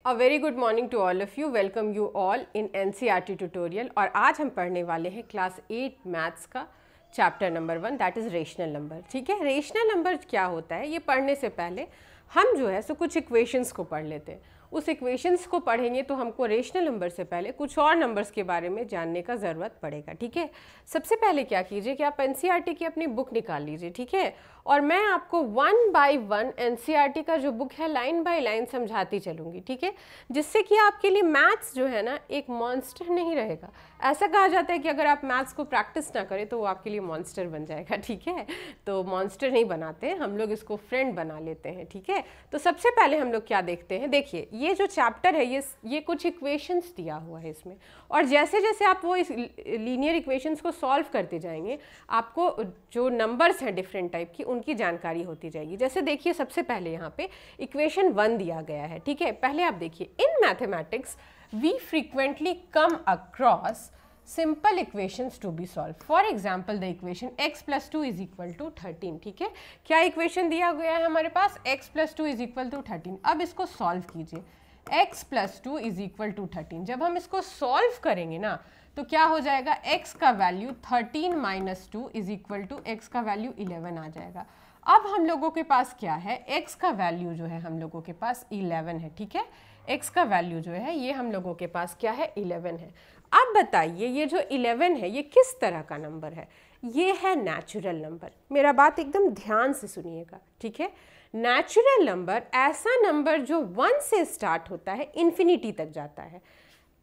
A very good morning to all of you. Welcome you all in NCERT tutorial. और आज हम पढ़ने वाले हैं क्लास 8 मैथ्स का chapter number 1 that is rational number. ठीक है, रेशनल नंबर क्या होता है ये पढ़ने से पहले हम जो है सो कुछ इक्वेशंस को पढ़ लेते हैं। उस इक्वेशंस को पढ़ेंगे तो हमको रेशनल नंबर से पहले कुछ और नंबर्स के बारे में जानने का ज़रूरत पड़ेगा। ठीक है, सबसे पहले क्या कीजिए कि आप एनसीईआरटी की अपनी बुक निकाल लीजिए। ठीक है, और मैं आपको 1 बाय 1 एनसीईआरटी का जो बुक है लाइन बाय लाइन समझाती चलूँगी। ठीक है, जिससे कि आपके लिए मैथ्स जो है ना एक मॉन्स्टर नहीं रहेगा। ऐसा कहा जाता है कि अगर आप मैथ्स को प्रैक्टिस ना करें तो वो आपके लिए मॉन्स्टर बन जाएगा। ठीक है, तो मॉन्स्टर नहीं बनाते, हम लोग इसको फ्रेंड बना लेते हैं। ठीक है, तो सबसे पहले हम लोग क्या देखते हैं, देखिए ये जो चैप्टर है ये कुछ इक्वेशंस दिया हुआ है इसमें, और जैसे जैसे आप वो इस लीनियर इक्वेशंस को सॉल्व करते जाएंगे आपको जो नंबर्स हैं डिफरेंट टाइप की उनकी जानकारी होती जाएगी। जैसे देखिए सबसे पहले यहाँ पे इक्वेशन 1 दिया गया है। ठीक है, पहले आप देखिए in mathematics we frequently come across simple equations to be solved. For example, the equation x plus 2 is equal to 13. ठीक है, क्या इक्वेशन दिया गया है हमारे पास x plus 2 is equal to 13। अब इसको सॉल्व कीजिए, x plus 2 is equal to 13। जब हम इसको सॉल्व करेंगे ना तो क्या हो जाएगा, x का value 13 minus 2 is equal to x का वैल्यू 11 आ जाएगा। अब हम लोगों के पास क्या है, x का वैल्यू जो है हम लोगों के पास 11 है। ठीक है, x का वैल्यू जो है ये हम लोगों के पास क्या है, 11 है। अब बताइए ये जो 11 है ये किस तरह का नंबर है, ये है नेचुरल नंबर। मेरा बात एकदम ध्यान से सुनिएगा। ठीक है, नेचुरल नंबर ऐसा नंबर जो 1 से स्टार्ट होता है इन्फिनिटी तक जाता है।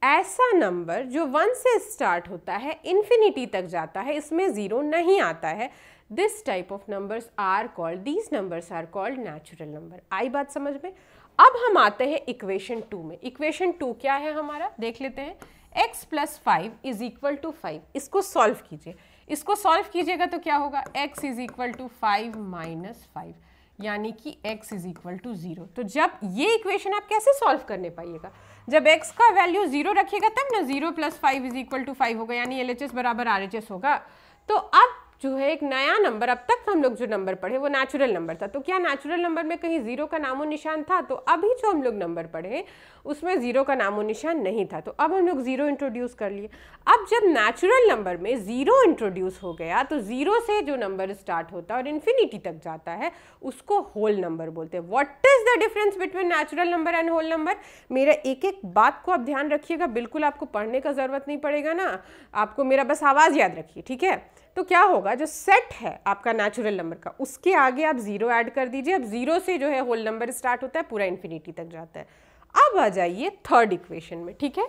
ऐसा नंबर जो 1 से स्टार्ट होता है इन्फिनिटी तक जाता है, इसमें ज़ीरो नहीं आता है। This type of numbers are called, these numbers are called natural number. आई बात समझ में। अब हम आते हैं इक्वेशन 2 में। इक्वेशन 2 क्या है हमारा, देख लेते हैं। x plus 5 is equal to 5। इसको सॉल्व कीजिए, इसको सॉल्व कीजिएगा तो क्या होगा, x is equal to 5 minus 5, यानी कि x इज इक्वल टू 0। तो जब ये इक्वेशन आप कैसे सॉल्व करने पाइएगा, जब x का वैल्यू 0 रखिएगा तब ना 0 प्लस 5 इज इक्वल टू 5 होगा, यानी LHS बराबर RHS होगा। तो अब जो है एक नया नंबर, अब तक हम लोग जो नंबर पढ़े वो नेचुरल नंबर था, तो क्या नेचुरल नंबर में कहीं जीरो का नामो निशान था, तो अभी जो हम लोग नंबर पढ़े उसमें जीरो का नामो निशान नहीं था, तो अब हम लोग जीरो इंट्रोड्यूस कर लिए। अब जब नेचुरल नंबर में जीरो इंट्रोड्यूस हो गया तो जीरो से जो नंबर स्टार्ट होता है और इन्फिनिटी तक जाता है उसको होल नंबर बोलते हैं। What is the difference between natural number and whole number. मेरा एक एक बात को आप ध्यान रखिएगा, बिल्कुल आपको पढ़ने का जरूरत नहीं पड़ेगा ना, आपको मेरा बस आवाज़ याद रखिए। ठीक है, तो क्या होगा, जो सेट है आपका नेचुरल नंबर का उसके आगे आप जीरो ऐड कर दीजिए। अब जीरो से जो है होल नंबर स्टार्ट होता है, पूरा इन्फिनिटी तक जाता है। अब आ जाइए थर्ड इक्वेशन में। ठीक है,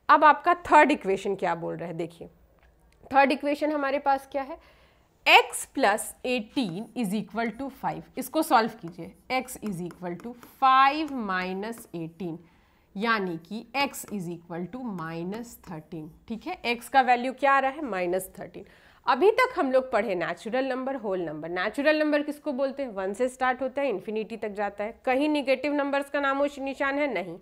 अब आपका थर्ड इक्वेशन क्या बोल रहा है, देखिए थर्ड इक्वेशन हमारे पास क्या है, x plus 18 is equal to 5। इसको सॉल्व कीजिए, x is equal to 5 minus 18, यानी कि x is equal to minus 13। ठीक है, x का वैल्यू क्या आ रहा है, माइनस 13। अभी तक हम लोग पढ़े natural number, whole number. Natural number किसको बोलते हैं, 1 से स्टार्ट होता है इन्फिनिटी तक जाता है, कहीं निगेटिव नंबर्स का नामो निशान है नहीं।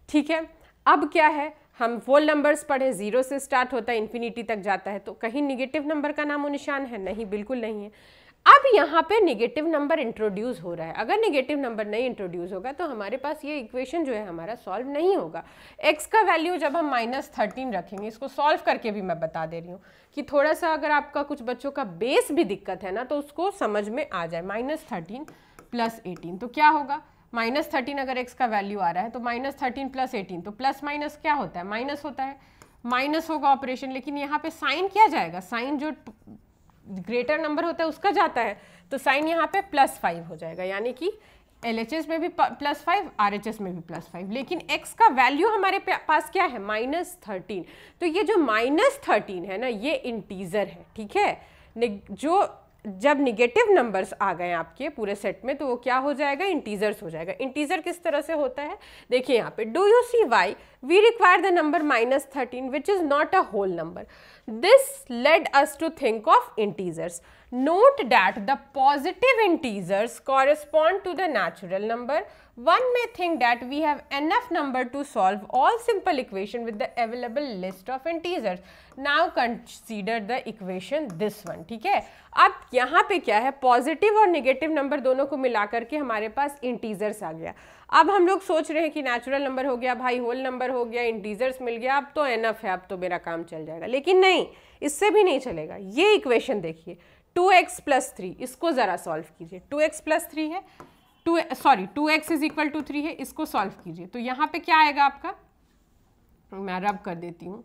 ठीक है, अब क्या है, हम होल नंबर्स पढ़े, 0 से स्टार्ट होता है इन्फिनिटी तक जाता है, तो कहीं निगेटिव नंबर का नामो निशान है नहीं, बिल्कुल नहीं है। अब यहाँ पे निगेटिव नंबर इंट्रोड्यूस हो रहा है, अगर निगेटिव नंबर नहीं इंट्रोड्यूस होगा तो हमारे पास ये इक्वेशन जो है हमारा सॉल्व नहीं होगा। x का वैल्यू जब हम माइनस 13 रखेंगे, इसको सॉल्व करके भी मैं बता दे रही हूँ कि थोड़ा सा अगर आपका कुछ बच्चों का बेस भी दिक्कत है ना तो उसको समझ में आ जाए। माइनस 13 प्लस 18 तो क्या होगा, माइनस 13 अगर x का वैल्यू आ रहा है तो माइनस 13 प्लस 18, तो प्लस माइनस क्या होता है, माइनस होता है, माइनस होगा ऑपरेशन, लेकिन यहाँ पे साइन क्या जाएगा, साइन जो ग्रेटर नंबर होता है उसका जाता है, तो साइन यहाँ पे प्लस 5 हो जाएगा, यानी कि LHS में भी प्लस 5, RHS में भी प्लस 5, लेकिन x का वैल्यू हमारे पास क्या है, माइनस 13। तो ये जो माइनस 13 है ना ये इंटीजर है। ठीक है, जो जब निगेटिव नंबर्स आ गए आपके पूरे सेट में तो वो क्या हो जाएगा, इंटीजर्स हो जाएगा। इंटीजर किस तरह से होता है, देखिए यहाँ पे, do you see why we require the number minus 13 which is not a whole number. This led us to think of integers. Note that the positive integers correspond to the natural number. One may think that we have enough number to solve all simple equation with the available list of integers. Now consider the equation this one. ठीक है, अब यहाँ पे क्या है, positive और negative number दोनों को मिला करके हमारे पास इंटीजर्स आ गया। अब हम लोग सोच रहे हैं कि नेचुरल नंबर हो गया भाई, होल नंबर हो गया, इंटीजर्स मिल गया, अब तो एनफ है, अब तो मेरा काम चल जाएगा। लेकिन नहीं, इससे भी नहीं चलेगा। ये इक्वेशन देखिए 2x + 3, इसको ज़रा सॉल्व कीजिए। 2x + 3 है, 2x = 3 है, इसको सॉल्व कीजिए। तो यहाँ पे क्या आएगा आपका, मैं रब कर देती हूँ,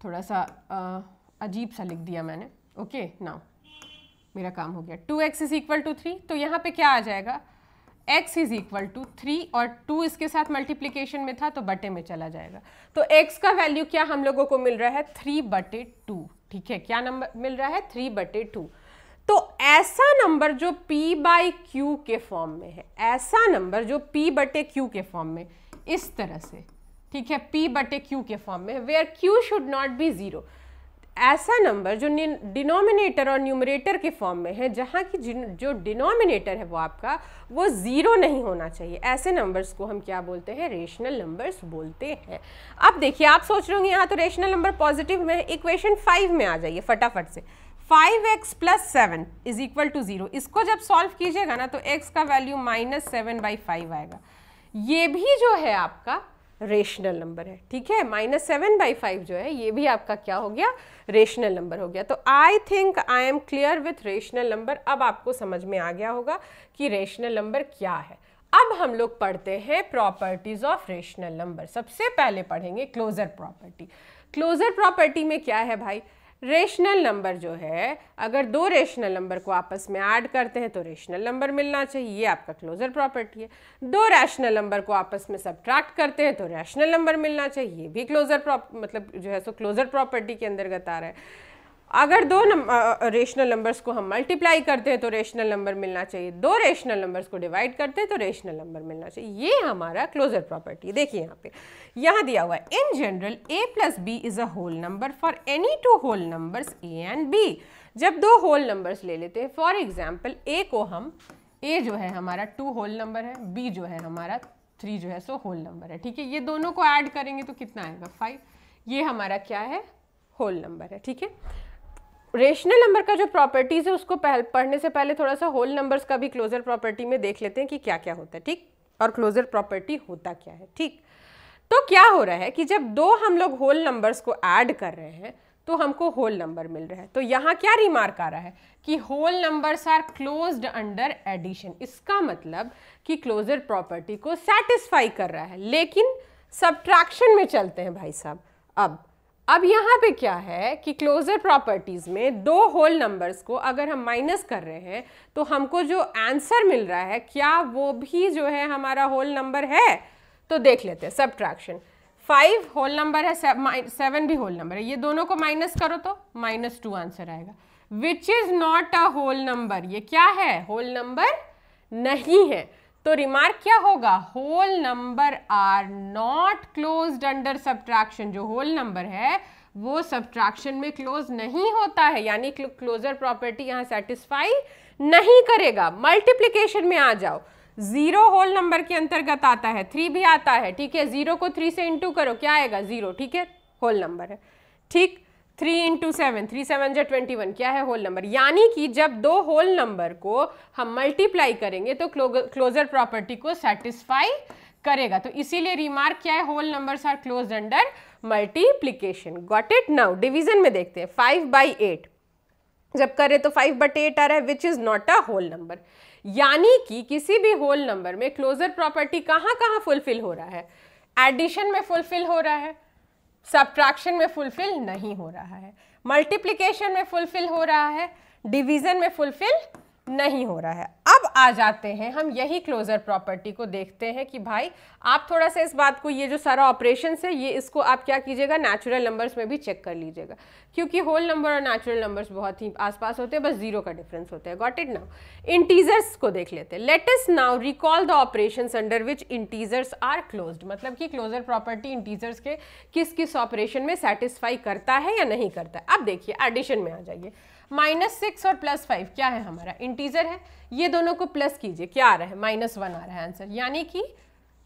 थोड़ा सा अजीब सा लिख दिया मैंने। ओके नाउ मेरा काम हो गया। 2x = 3, तो यहाँ पे क्या आ जाएगा, x = 3 और 2 इसके साथ मल्टीप्लिकेशन में था तो बटे में चला जाएगा। तो x का वैल्यू क्या हम लोगों को मिल रहा है, 3/2। ठीक है, क्या नंबर मिल रहा है, 3/2। तो ऐसा नंबर जो p/q के फॉर्म में है, ऐसा नंबर जो p/q के फॉर्म में, इस तरह से, ठीक है, p/q के फॉर्म में, where q should not be 0, ऐसा नंबर जो डिनोमिनेटर और न्यूमरेटर के फॉर्म में है, जहाँ की जो डिनोमिनेटर है वो आपका वो 0 नहीं होना चाहिए, ऐसे नंबर्स को हम क्या बोलते हैं, रेशनल नंबर्स बोलते हैं। अब देखिए, आप सोच रहे होंगे यहाँ तो रेशनल नंबर पॉजिटिव में है, इक्वेशन 5 में आ जाइए फटाफट से। 5x + 7 = 0, इसको जब सॉल्व कीजिएगा ना तो x का वैल्यू -7/5 आएगा। ये भी जो है आपका रेशनल नंबर है। ठीक है, -7/5 जो है ये भी आपका क्या हो गया, रेशनल नंबर हो गया। तो I think I am clear with rational number. अब आपको समझ में आ गया होगा कि रेशनल नंबर क्या है। अब हम लोग पढ़ते हैं प्रॉपर्टीज ऑफ रेशनल नंबर। सबसे पहले पढ़ेंगे क्लोजर प्रॉपर्टी। क्लोजर प्रॉपर्टी में क्या है भाई, रेशनल नंबर जो है, अगर दो रेशनल नंबर को आपस में ऐड करते हैं तो रेशनल नंबर मिलना चाहिए, ये आपका क्लोजर प्रॉपर्टी है। दो रैशनल नंबर को आपस में सब्ट्रैक्ट करते हैं तो रैशनल नंबर मिलना चाहिए, ये भी क्लोजर मतलब जो है सो क्लोजर प्रॉपर्टी के अंतर्गत आ रहा है। अगर दो रेशनल नंबर्स को हम मल्टीप्लाई करते हैं तो रेशनल नंबर मिलना चाहिए, दो रेशनल नंबर्स को डिवाइड करते हैं तो रेशनल नंबर मिलना चाहिए, ये हमारा क्लोजर प्रॉपर्टी। देखिए यहाँ पे, यहाँ दिया हुआ है, in general a + b is a whole number for any two whole numbers a and b। जब दो होल नंबर्स ले लेते हैं, फॉर एग्जाम्पल a को हम, a जो है हमारा 2 होल नंबर है, b जो है हमारा 3 जो है सो होल नंबर है। ठीक है, ये दोनों को ऐड करेंगे तो कितना आएगा, 5। ये हमारा क्या है, होल नंबर है। ठीक है, रेशनल नंबर का जो प्रॉपर्टीज है उसको पढ़ने से पहले थोड़ा सा होल नंबर्स का भी क्लोजर प्रॉपर्टी में देख लेते हैं कि क्या क्या होता है। ठीक, और क्लोजर प्रॉपर्टी होता क्या है। ठीक, तो क्या हो रहा है कि जब दो हम लोग होल नंबर्स को ऐड कर रहे हैं तो हमको होल नंबर मिल रहा है। तो यहाँ क्या रिमार्क आ रहा है कि whole numbers are closed under addition. इसका मतलब कि क्लोजर प्रॉपर्टी को सेटिस्फाई कर रहा है। लेकिन सब्ट्रैक्शन में चलते हैं भाई साहब। अब यहाँ पे क्या है कि क्लोजर प्रॉपर्टीज में दो होल नंबर्स को अगर हम माइनस कर रहे हैं तो हमको जो आंसर मिल रहा है क्या वो भी जो है हमारा होल नंबर है। तो देख लेते हैं सब्ट्रैक्शन। 5 होल नंबर है, 7 भी होल नंबर है, ये दोनों को माइनस करो तो -2 आंसर आएगा, which is not a whole number. ये क्या है, होल नंबर नहीं है। तो रिमार्क क्या होगा, whole number are not closed under subtraction. जो होल नंबर है वो सब्ट्रैक्शन में क्लोज नहीं होता है, यानी क्लोजर प्रॉपर्टी यहाँ सेटिस्फाई नहीं करेगा। मल्टीप्लिकेशन में आ जाओ, 0 होल नंबर के अंतर्गत आता है, 3 भी आता है। ठीक है, 0 को 3 से इंटू करो, क्या आएगा, 0। ठीक है, होल नंबर है। ठीक, 3 × 7, 3 7 = 21, क्या है, होल नंबर। यानी कि जब दो होल नंबर को हम मल्टीप्लाई करेंगे तो क्लोजर प्रॉपर्टी को सेटिस्फाई करेगा। तो इसीलिए रिमार्क क्या है, whole numbers are closed under multiplication. Got it. Now division में देखते हैं, 5/8 जब करे तो 5/8 आ रहा है, which is not a whole number. यानी कि किसी भी होल नंबर में क्लोजर प्रॉपर्टी कहाँ कहाँ फुलफिल हो रहा है, एडिशन में फुलफिल हो रहा है, सब्ट्रैक्शन में फुलफिल नहीं हो रहा है, मल्टीप्लिकेशन में फुलफिल हो रहा है, डिवीजन में फुलफिल नहीं हो रहा है। अब आ जाते हैं हम यही क्लोजर प्रॉपर्टी को देखते हैं कि भाई आप थोड़ा सा इस बात को, ये जो सारा ऑपरेशन है ये इसको आप क्या कीजिएगा, नेचुरल नंबर्स में भी चेक कर लीजिएगा, क्योंकि होल नंबर और नेचुरल नंबर्स बहुत ही आसपास होते हैं, बस 0 का डिफरेंस होता है। Got it. नाउ इंटीजर्स को देख लेते हैं। Let us now recall the operations under which integers are closed. मतलब कि क्लोजर प्रॉपर्टी इंटीजर्स के किस किस ऑपरेशन में सेटिस्फाई करता है या नहीं करता है। अब देखिए एडिशन में आ जाइए, -6 और +5 क्या है, हमारा इंटीजर है, ये दोनों को प्लस कीजिए, क्या आ रहा है, -1 आ रहा है आंसर। यानी कि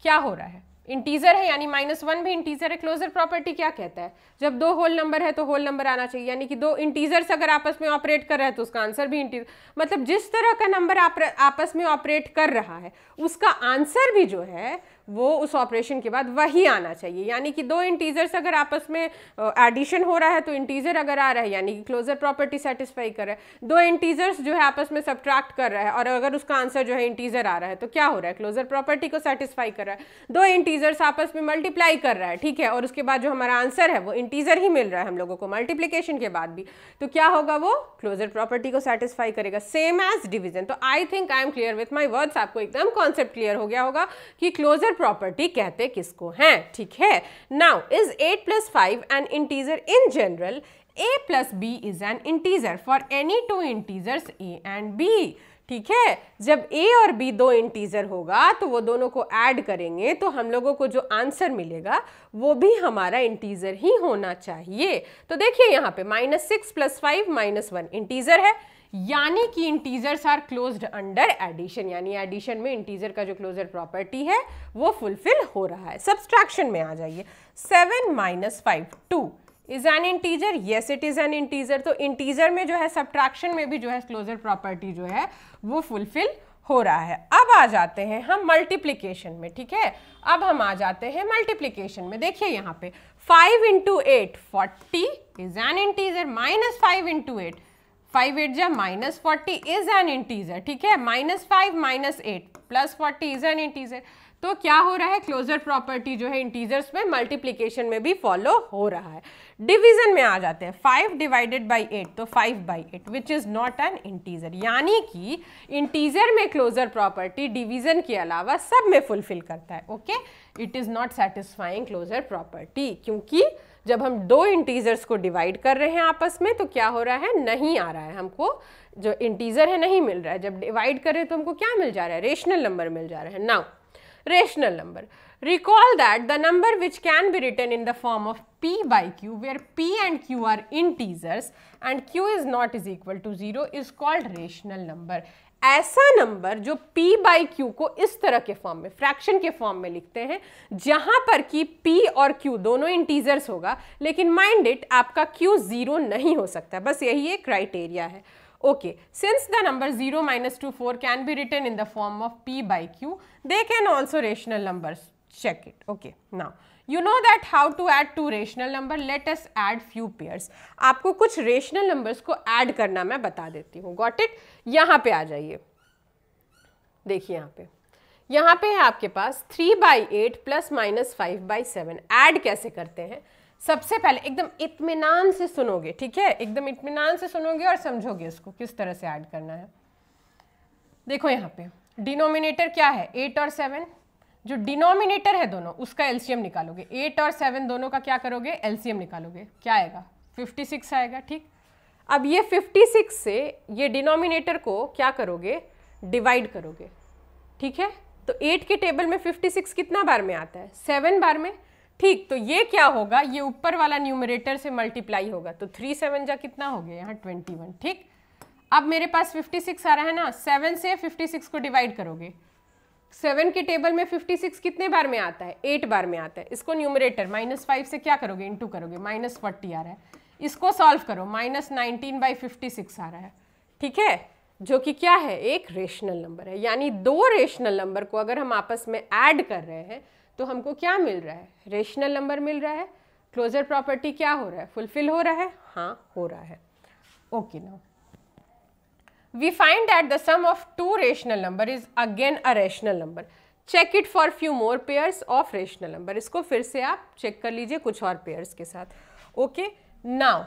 क्या हो रहा है, इंटीजर है यानी -1 भी इंटीजर है। क्लोजर प्रॉपर्टी क्या कहता है, जब दो होल नंबर है तो होल नंबर आना चाहिए, यानी कि दो इंटीजर्स अगर आपस में ऑपरेट कर रहे हैं तो उसका आंसर भी इंटीजर, मतलब जिस तरह का नंबर आपस में ऑपरेट कर रहा है उसका आंसर भी जो है वो उस ऑपरेशन के बाद वही आना चाहिए। यानी कि दो इंटीजर्स अगर आपस में एडिशन हो रहा है तो इंटीजर अगर आ रहा है यानी कि क्लोजर प्रॉपर्टी सेटिस्फाई कर रहा है। दो इंटीजर्स जो है आपस में सब्ट्रैक्ट कर रहा है और अगर उसका आंसर जो है इंटीजर आ रहा है तो क्या हो रहा है, क्लोजर प्रॉपर्टी को सेटिस्फाई कर रहा है। दो इंटीजर्स आपस में मल्टीप्लाई कर रहा है, ठीक है, और उसके बाद जो हमारा आंसर है वो इंटीजर ही मिल रहा है हम लोगों को मल्टीप्लिकेशन के बाद भी, तो क्या होगा, वो क्लोजर प्रॉपर्टी को सेटिस्फाई करेगा, सेम एज डिवीजन। तो I think I am clear with my words, आपको एकदम कॉन्सेप्ट क्लियर हो गया होगा कि क्लोजर प्रॉपर्टी कहते किसको हैं, ठीक है। Now is 8 + 5 N integer in general, a + b is an integer for any two integers a and b, ठीक है। जब a और b दो इंटीजर होगा तो वो दोनों को ऐड करेंगे तो हम लोगों को जो आंसर मिलेगा वो भी हमारा इंटीजर ही होना चाहिए। तो देखिए यहाँ पे -6 + 5 -1 इंटीजर है, यानी कि integers are closed under addition, यानी एडिशन में इंटीजर का जो क्लोजर प्रॉपर्टी है वो फुलफिल हो रहा है। सब्सट्रैक्शन में आ जाइए, 7 - 5 2 is an integer, yes it is an integer. तो इंटीजर में जो है सब्ट्रैक्शन में भी जो है क्लोजर प्रॉपर्टी जो है वो फुलफिल हो रहा है। अब आ जाते हैं हम मल्टीप्लिकेशन में, ठीक है। अब हम आ जाते हैं मल्टीप्लिकेशन में। देखिए यहाँ पे 5 × 8 40 इज एन इंटीजर, -5 × 8 5 8 जा -40 इज एन इंटीजर, ठीक है। -5 - 8 +40 इज एन इंटीजर। तो क्या हो रहा है, क्लोजर प्रॉपर्टी जो है इंटीजर्स में मल्टीप्लिकेशन में भी फॉलो हो रहा है। डिवीजन में आ जाते हैं, 5 / 8 तो 5/8 विच इज नॉट एन इंटीजर, यानी कि इंटीजर में क्लोजर प्रॉपर्टी डिवीजन के अलावा सब में फुलफिल करता है, okay. It is not satisfying closure property, क्योंकि जब हम दो इंटीजर्स को डिवाइड कर रहे हैं आपस में तो क्या हो रहा है, नहीं आ रहा है, हमको जो इंटीजर है नहीं मिल रहा है। जब डिवाइड कर रहे हैं तो हमको क्या मिल जा रहा है, रेशनल नंबर मिल जा रहा है। Now rational number, recall that the number which can be written in the form of p/q where p and q are integers and q is not is equal to 0 is called rational number। ऐसा number जो p/q को इस तरह के form में, fraction के form में लिखते हैं जहां पर कि p और q दोनों इंटीजर्स होगा, लेकिन माइंड इट आपका q 0 नहीं हो सकता, बस यही एक क्राइटेरिया है। Okay, since the number 0 - 2 4 can be written in the form of p/q, they can also rational numbers. Check it. Okay, now you know that how to add two rational number. Let us add few pairs. आपको कुछ rational numbers को add करना मैं बता देती हूँ। Got it? यहाँ पे आ जाइए, देखिए यहाँ पे है आपके पास 3/8 ± 5/7। ऐड कैसे करते हैं, सबसे पहले एकदम इत्मीनान से सुनोगे, ठीक है, एकदम इत्मीनान से सुनोगे और समझोगे इसको किस तरह से ऐड करना है। देखो यहाँ पे डिनोमिनेटर क्या है, 8 और 7, जो डिनोमिनेटर है दोनों उसका एलसीएम निकालोगे। 8 और 7 दोनों का क्या करोगे, एलसीएम निकालोगे, क्या आएगा, 56 आएगा, ठीक। अब ये 56 से ये डिनोमिनेटर को क्या करोगे, डिवाइड करोगे, ठीक है। तो 8 के टेबल में 56 कितना बार में आता है, 7 बार में, ठीक। तो ये क्या होगा, ये ऊपर वाला न्यूमरेटर से मल्टीप्लाई होगा, तो 3 7 जा कितना हो गया यहाँ 21, ठीक। अब मेरे पास 56 आ रहा है ना, 7 से 56 को डिवाइड करोगे, 7 के टेबल में 56 कितने बार में आता है, 8 बार में आता है। इसको न्यूमरेटर -5 से क्या करोगे, इंटू करोगे, -40 आ रहा है। इसको सॉल्व करो, -19/56 आ रहा है, ठीक है, जो कि क्या है, एक रेशनल नंबर है। यानी दो रेशनल नंबर को अगर हम आपस में ऐड कर रहे हैं तो हमको क्या मिल रहा है, रेशनल नंबर मिल रहा है। क्लोजर प्रॉपर्टी क्या हो रहा है, फुलफिल हो रहा है, हाँ हो रहा है। Okay, now we find that the sum of two rational number is again a rational number. Check it for few more pairs of rational number. इसको फिर से आप चेक कर लीजिए कुछ और पेयर्स के साथ। Okay, now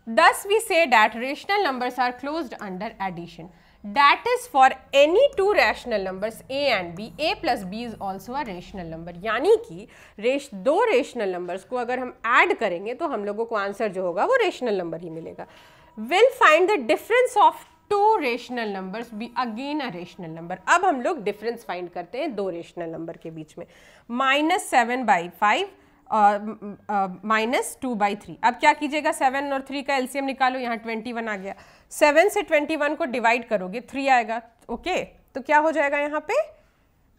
thus we say that rational numbers are closed under addition. That is for any two rational numbers a and b. a plus b is also a rational number. यानी कि दो rational numbers को अगर हम add करेंगे तो हम लोगों को आंसर जो होगा वो रेशनल नंबर ही मिलेगा। We'll find the difference of two rational numbers be again a rational number. अब हम लोग डिफरेंस फाइंड करते हैं दो रेशनल नंबर के बीच में। -7/5 -2/3। अब क्या कीजिएगा, 7 और 3 का एलसीएम निकालो, यहाँ 21 आ गया। 7 से 21 को डिवाइड करोगे, 3 आएगा, ओके। तो क्या हो जाएगा यहाँ पे,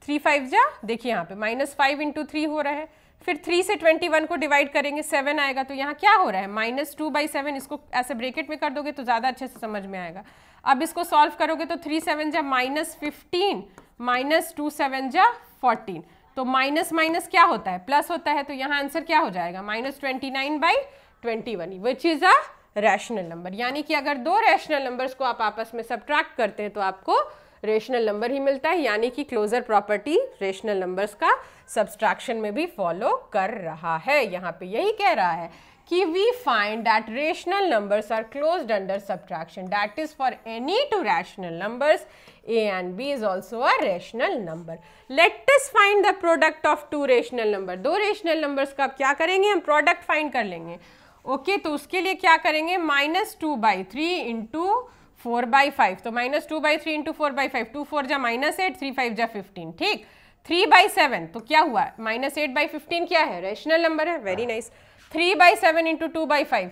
3 5 जा, देखिए यहाँ पे -5 × 3 हो रहा है, फिर 3 से 21 को डिवाइड करेंगे 7 आएगा, तो यहाँ क्या हो रहा है -2/7, इसको ऐसे ब्रेकेट में कर दोगे तो ज़्यादा अच्छे से समझ में आएगा। अब इसको सॉल्व करोगे तो 3 7 जा -15 -2 7 जा 14, तो माइनस माइनस क्या होता है प्लस होता है, तो यहाँ आंसर क्या हो जाएगा -29/21 which is a rational number. यानी कि अगर दो रैशनल नंबर्स को आप आपस में सब्ट्रैक्ट करते हैं तो आपको रेशनल नंबर ही मिलता है, यानी कि क्लोजर प्रॉपर्टी रेशनल नंबर्स का सब्सट्रैक्शन में भी फॉलो कर रहा है। यहाँ पे यही कह रहा है कि we find that rational numbers are closed under subtraction, that is for any two rational numbers a and b is also a rational number. Let us find the product of two rational number. दो rational numbers का क्या करेंगे हम, product find कर लेंगे। Okay तो उसके लिए क्या करेंगे -2/3 इंटू 4/5, तो -2/3 इंटू 4/5, 2 4 जा -8, 3 5 जा 15, ठीक। 3/7 तो क्या हुआ -8/15 क्या है, रेशनल नंबर है, वेरी नाइस। 3/7 इंटू 2/5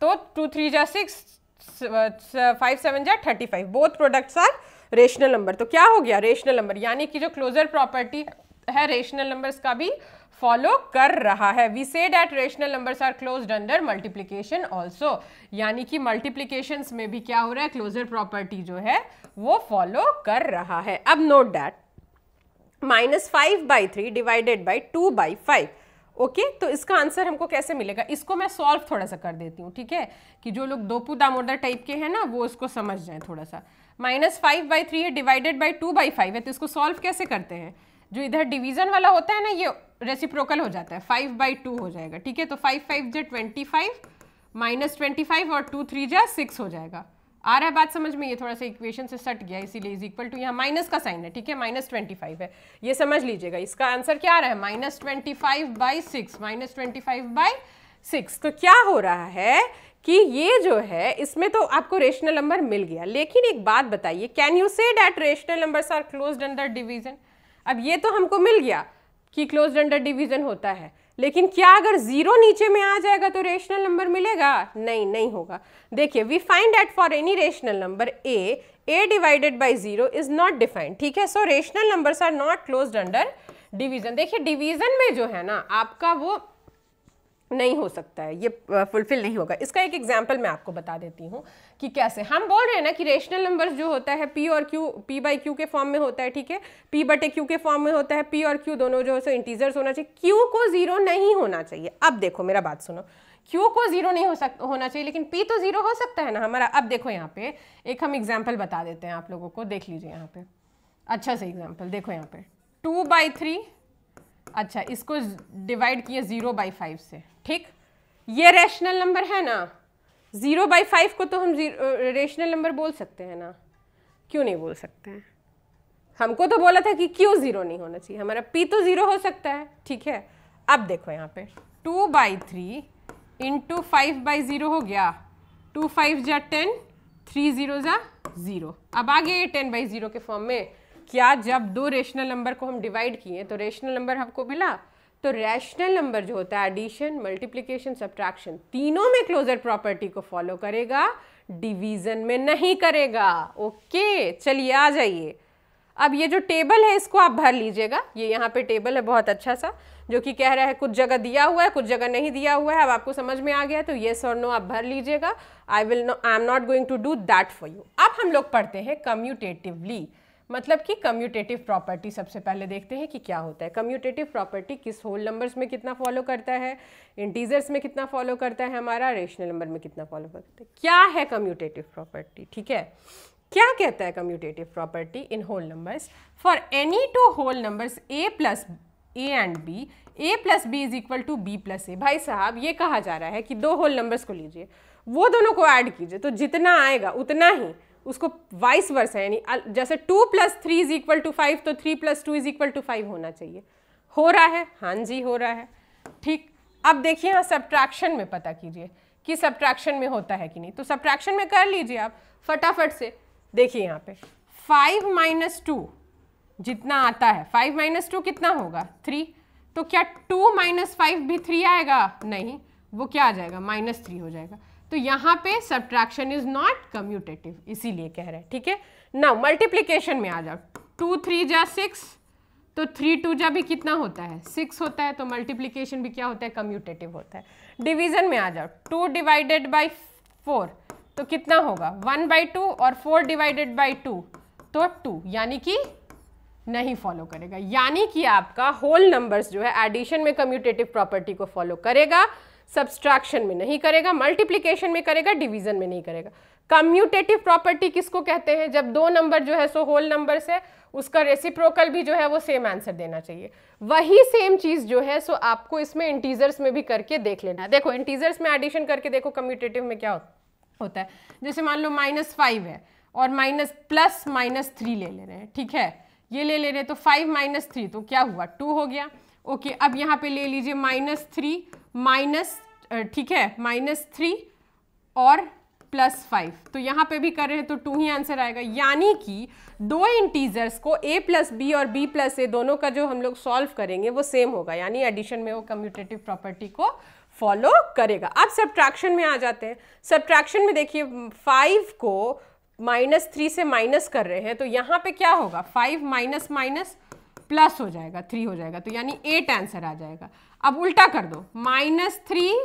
तो 2 3 जा 6, 5 7 जा 35, both products are rational number, तो क्या हो गया रेशनल नंबर, यानी कि जो क्लोजर प्रॉपर्टी है रेशनल नंबर्स का भी फॉलो कर रहा है। We say that rational numbers are closed under multiplication also, यानी कि मल्टीप्लिकेशंस में भी क्या हो रहा है, क्लोजर प्रॉपर्टी जो है वो फॉलो कर रहा है। अब note that -5/3 divided by 2/5, okay तो इसका आंसर हमको कैसे मिलेगा, इसको मैं सॉल्व थोड़ा सा कर देती हूँ, ठीक है, कि जो लोग दोपू दामोदर टाइप के हैं ना वो इसको समझ जाएं थोड़ा सा। -5/3 है डिवाइडेड बाई 2/5 है, तो इसको सॉल्व कैसे करते हैं, जो इधर डिवीजन वाला होता है ना ये रेसिप्रोकल हो जाता है, 5/2 हो जाएगा, ठीक है, तो 5 5 जा 25 -25 और 2 3 जा 6 हो जाएगा। आ रहा है बात समझ में, ये थोड़ा सा इक्वेशन से सट गया इसीलिए इज इक्वल टू यहाँ माइनस का साइन है, ठीक है, -25 है, ये समझ लीजिएगा। इसका आंसर क्या आ रहा है -25/6, -25/6। तो क्या हो रहा है कि ये जो है इसमें तो आपको रेशनल नंबर मिल गया, लेकिन एक बात बताइए, can you say that rational numbers are closed under division. अब ये तो हमको मिल गया कि क्लोज्ड अंडर डिवीजन होता है, लेकिन क्या अगर 0 नीचे में आ जाएगा तो रेशनल नंबर मिलेगा, नहीं होगा। देखिए we find that for any rational number a divided by 0 is not defined, ठीक है, so rational numbers are not closed under division. देखिए डिवीजन में जो है ना आपका वो नहीं हो सकता है, ये फुलफिल नहीं होगा। इसका एक एग्जांपल मैं आपको बता देती हूँ कि कैसे। हम बोल रहे हैं ना कि रेशनल नंबर्स जो होता है p और q, p/q के फॉर्म में होता है, ठीक है, p/q के फॉर्म में होता है, p और q दोनों जो है इंटीजर्स होना चाहिए, q को 0 नहीं होना चाहिए। अब देखो मेरा बात सुनो, q को 0 नहीं होना चाहिए, लेकिन p तो 0 हो सकता है ना हमारा। अब देखो यहाँ पे एक हम एग्जाम्पल बता देते हैं आप लोगों को, देख लीजिए यहाँ पे अच्छा से एग्जाम्पल, देखो यहाँ पे 2/3, अच्छा इसको डिवाइड किए 0/5 से, ठीक, ये रैशनल नंबर है ना, 0/5 को तो हम रेशनल नंबर बोल सकते हैं ना, क्यों नहीं बोल सकते हैं, हमको तो बोला था कि क्यों 0 नहीं होना चाहिए, हमारा p तो 0 हो सकता है, ठीक है। अब देखो यहाँ पे 2/3 इंटू 5/0 हो गया, 2 5 जा 10, 3 0 जा 0, अब आ गया 10/0 के फॉर्म में। क्या जब दो रेशनल नंबर को हम डिवाइड किए तो रेशनल नंबर हमको मिला, तो रैशनल नंबर जो होता है एडिशन, मल्टीप्लिकेशन, सब्ट्रैक्शन तीनों में क्लोजर प्रॉपर्टी को फॉलो करेगा, डिवीजन में नहीं करेगा। ओके चलिए आ जाइए, अब ये जो टेबल है इसको आप भर लीजिएगा, ये यहाँ पे टेबल है बहुत अच्छा सा, जो कि कह रहा है कुछ जगह दिया हुआ है कुछ जगह नहीं दिया हुआ है। अब आपको समझ में आ गया तो येस और नो आप भर लीजिएगा, I am not going to do that for you. अब हम लोग पढ़ते हैं कम्यूटेटिवली, मतलब कि कम्यूटेटिव प्रॉपर्टी सबसे पहले देखते हैं कि क्या होता है। कम्यूटेटिव प्रॉपर्टी किस होल नंबर्स में कितना फॉलो करता है, इंटीजर्स में कितना फॉलो करता है, हमारा रेशनल नंबर में कितना फॉलो करता है, क्या है कम्यूटेटिव प्रॉपर्टी, ठीक है। क्या कहता है commutative property in whole numbers, for any two whole numbers a plus a and b, a plus b is equal to b plus a। भाई साहब ये कहा जा रहा है कि दो होल नंबर्स को लीजिए, वो दोनों को ऐड कीजिए, तो जितना आएगा उतना ही उसको वाइस वर्सा, यानी जैसे 2 + 3 इज इक्वल टू 5 तो 3 + 2 इज इक्वल टू 5 होना चाहिए। हो रहा है, हाँ जी हो रहा है, ठीक। अब देखिए यहाँ सब्ट्रैक्शन में पता कीजिए कि सब्ट्रैक्शन में होता है कि नहीं, तो सब्ट्रैक्शन में कर लीजिए आप फटाफट से। देखिए यहाँ पे 5 - 2 जितना आता है, 5 - 2 कितना होगा 3, तो क्या 2 - 5 भी 3 आएगा, नहीं, वो क्या आ जाएगा -3 हो जाएगा। तो यहाँ पे सब्ट्रैक्शन इज नॉट कम्यूटेटिव, इसीलिए कह रहे हैं, ठीक है। नाउ मल्टीप्लिकेशन में आ जाओ, 2 3 जा 6, तो 3 2 जा भी कितना होता है 6 होता है, तो मल्टीप्लीकेशन भी क्या होता है कम्यूटेटिव होता है। डिवीजन में आ जाओ, 2 डिवाइडेड बाई 4 तो कितना होगा 1/2 और 4 डिवाइडेड बाई 2 तो 2, यानी कि नहीं फॉलो करेगा। यानी कि आपका होल नंबर्स जो है एडिशन में कम्यूटेटिव प्रॉपर्टी को फॉलो करेगा, सब्सट्रैक्शन में नहीं करेगा, मल्टीप्लिकेशन में करेगा, डिवीजन में नहीं करेगा। कम्यूटेटिव प्रॉपर्टी किसको कहते हैं? जब दो नंबर जो है सो होल नंबर्स है, उसका रेसिप्रोकल भी जो है वो सेम आंसर देना चाहिए। वही सेम चीज जो है सो आपको इसमें इंटीजर्स में भी करके देख लेना है। देखो इंटीजर्स में एडिशन करके देखो कम्यूटेटिव में क्या होता है। जैसे मान लो -5 है और +-3 ले ले रहे हैं, ठीक है, ये ले ले रहे हैं, तो 5 - 3 तो क्या हुआ 2 हो गया। ओके, अब यहाँ पे ले लीजिए -3 ठीक है -3 और +5, तो यहाँ पे भी कर रहे हैं तो 2 ही आंसर आएगा। यानी कि दो इंटीजर्स को a + b और b + a दोनों का जो हम लोग सॉल्व करेंगे वो सेम होगा, यानी एडिशन में वो कम्यूटेटिव प्रॉपर्टी को फॉलो करेगा। अब सब्ट्रैक्शन में आ जाते हैं। सब्ट्रैक्शन में देखिए 5 को -3 से माइनस कर रहे हैं, तो यहाँ पे क्या होगा 5 माइनस प्लस हो जाएगा 3 हो जाएगा, तो यानी 8 आंसर आ जाएगा। अब उल्टा कर दो -3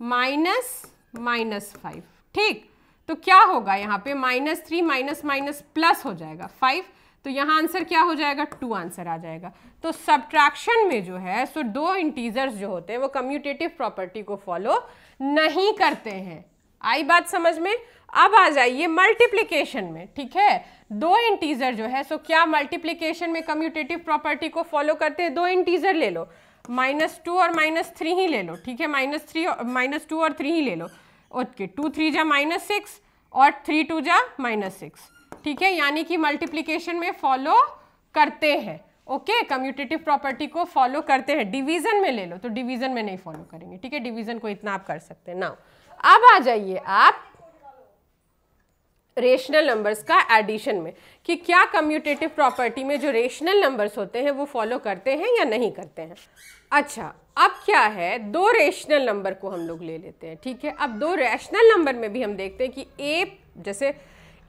-5, ठीक, तो क्या होगा यहाँ पे -3 प्लस हो जाएगा 5, तो यहाँ आंसर क्या हो जाएगा 2 आंसर आ जाएगा। तो सब्ट्रैक्शन में जो है सो दो इंटीजर्स जो होते हैं वो कम्यूटेटिव प्रॉपर्टी को फॉलो नहीं करते हैं। आई बात समझ में? अब आ जाइए मल्टीप्लिकेशन में, ठीक है, दो इंटीजर जो है सो क्या मल्टीप्लिकेशन में कम्यूटेटिव प्रॉपर्टी को फॉलो करते हैं? दो इंटीजर ले लो, -2 और -3 ही ले लो, ठीक है, -2 और 3 ही ले लो। ओके, 2 3 जा -6 और 3 2 जा -6, ठीक है, यानी कि मल्टीप्लिकेशन में फॉलो करते हैं। ओके, कम्यूटेटिव प्रॉपर्टी को फॉलो करते हैं। डिवीजन में ले लो तो डिवीजन में नहीं फॉलो करेंगे, ठीक है, डिवीजन को इतना आप कर सकते हैं। नाउ अब आ जाइए आप रेशनल नंबर्स का एडिशन में, कि क्या कम्यूटेटिव प्रॉपर्टी में जो रेशनल नंबर्स होते हैं वो फॉलो करते हैं या नहीं करते हैं। अच्छा, अब क्या है, दो रेशनल नंबर को हम लोग ले लेते हैं, ठीक है। अब दो रैशनल नंबर में भी हम देखते हैं कि जैसे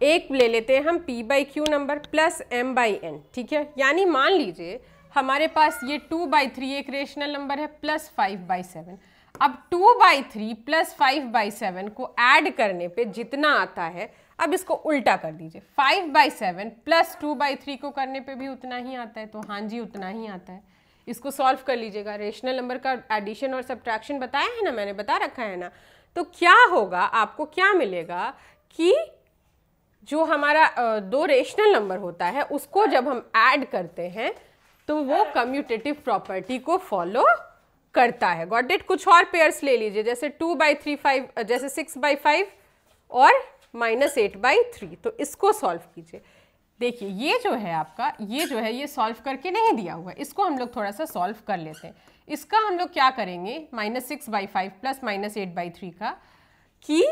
एक ले लेते हैं हम p/q नंबर प्लस m/n, ठीक है, यानी मान लीजिए हमारे पास ये 2/3 एक रेशनल नंबर है प्लस 5/7। अब 2/3 प्लस 5/7 को ऐड करने पे जितना आता है, अब इसको उल्टा कर दीजिए, 5/7 प्लस 2/3 को करने पे भी उतना ही आता है, तो हाँ जी उतना ही आता है। इसको सॉल्व कर लीजिएगा। रेशनल नंबर का एडिशन और सब्ट्रैक्शन बताया है ना, मैंने बता रखा है ना। तो क्या होगा, आपको क्या मिलेगा कि जो हमारा दो रेशनल नंबर होता है उसको जब हम ऐड करते हैं तो वो कम्यूटेटिव प्रॉपर्टी को फॉलो करता है। Got it? कुछ और पेयर्स ले लीजिए, जैसे 2/3 जैसे 6/5 और -8/3, तो इसको सॉल्व कीजिए। देखिए ये जो है आपका, ये जो है ये सॉल्व करके नहीं दिया हुआ है, इसको हम लोग थोड़ा सा सॉल्व कर लेते हैं। इसका हम लोग क्या करेंगे, -6/5 प्लस -8/3 का, कि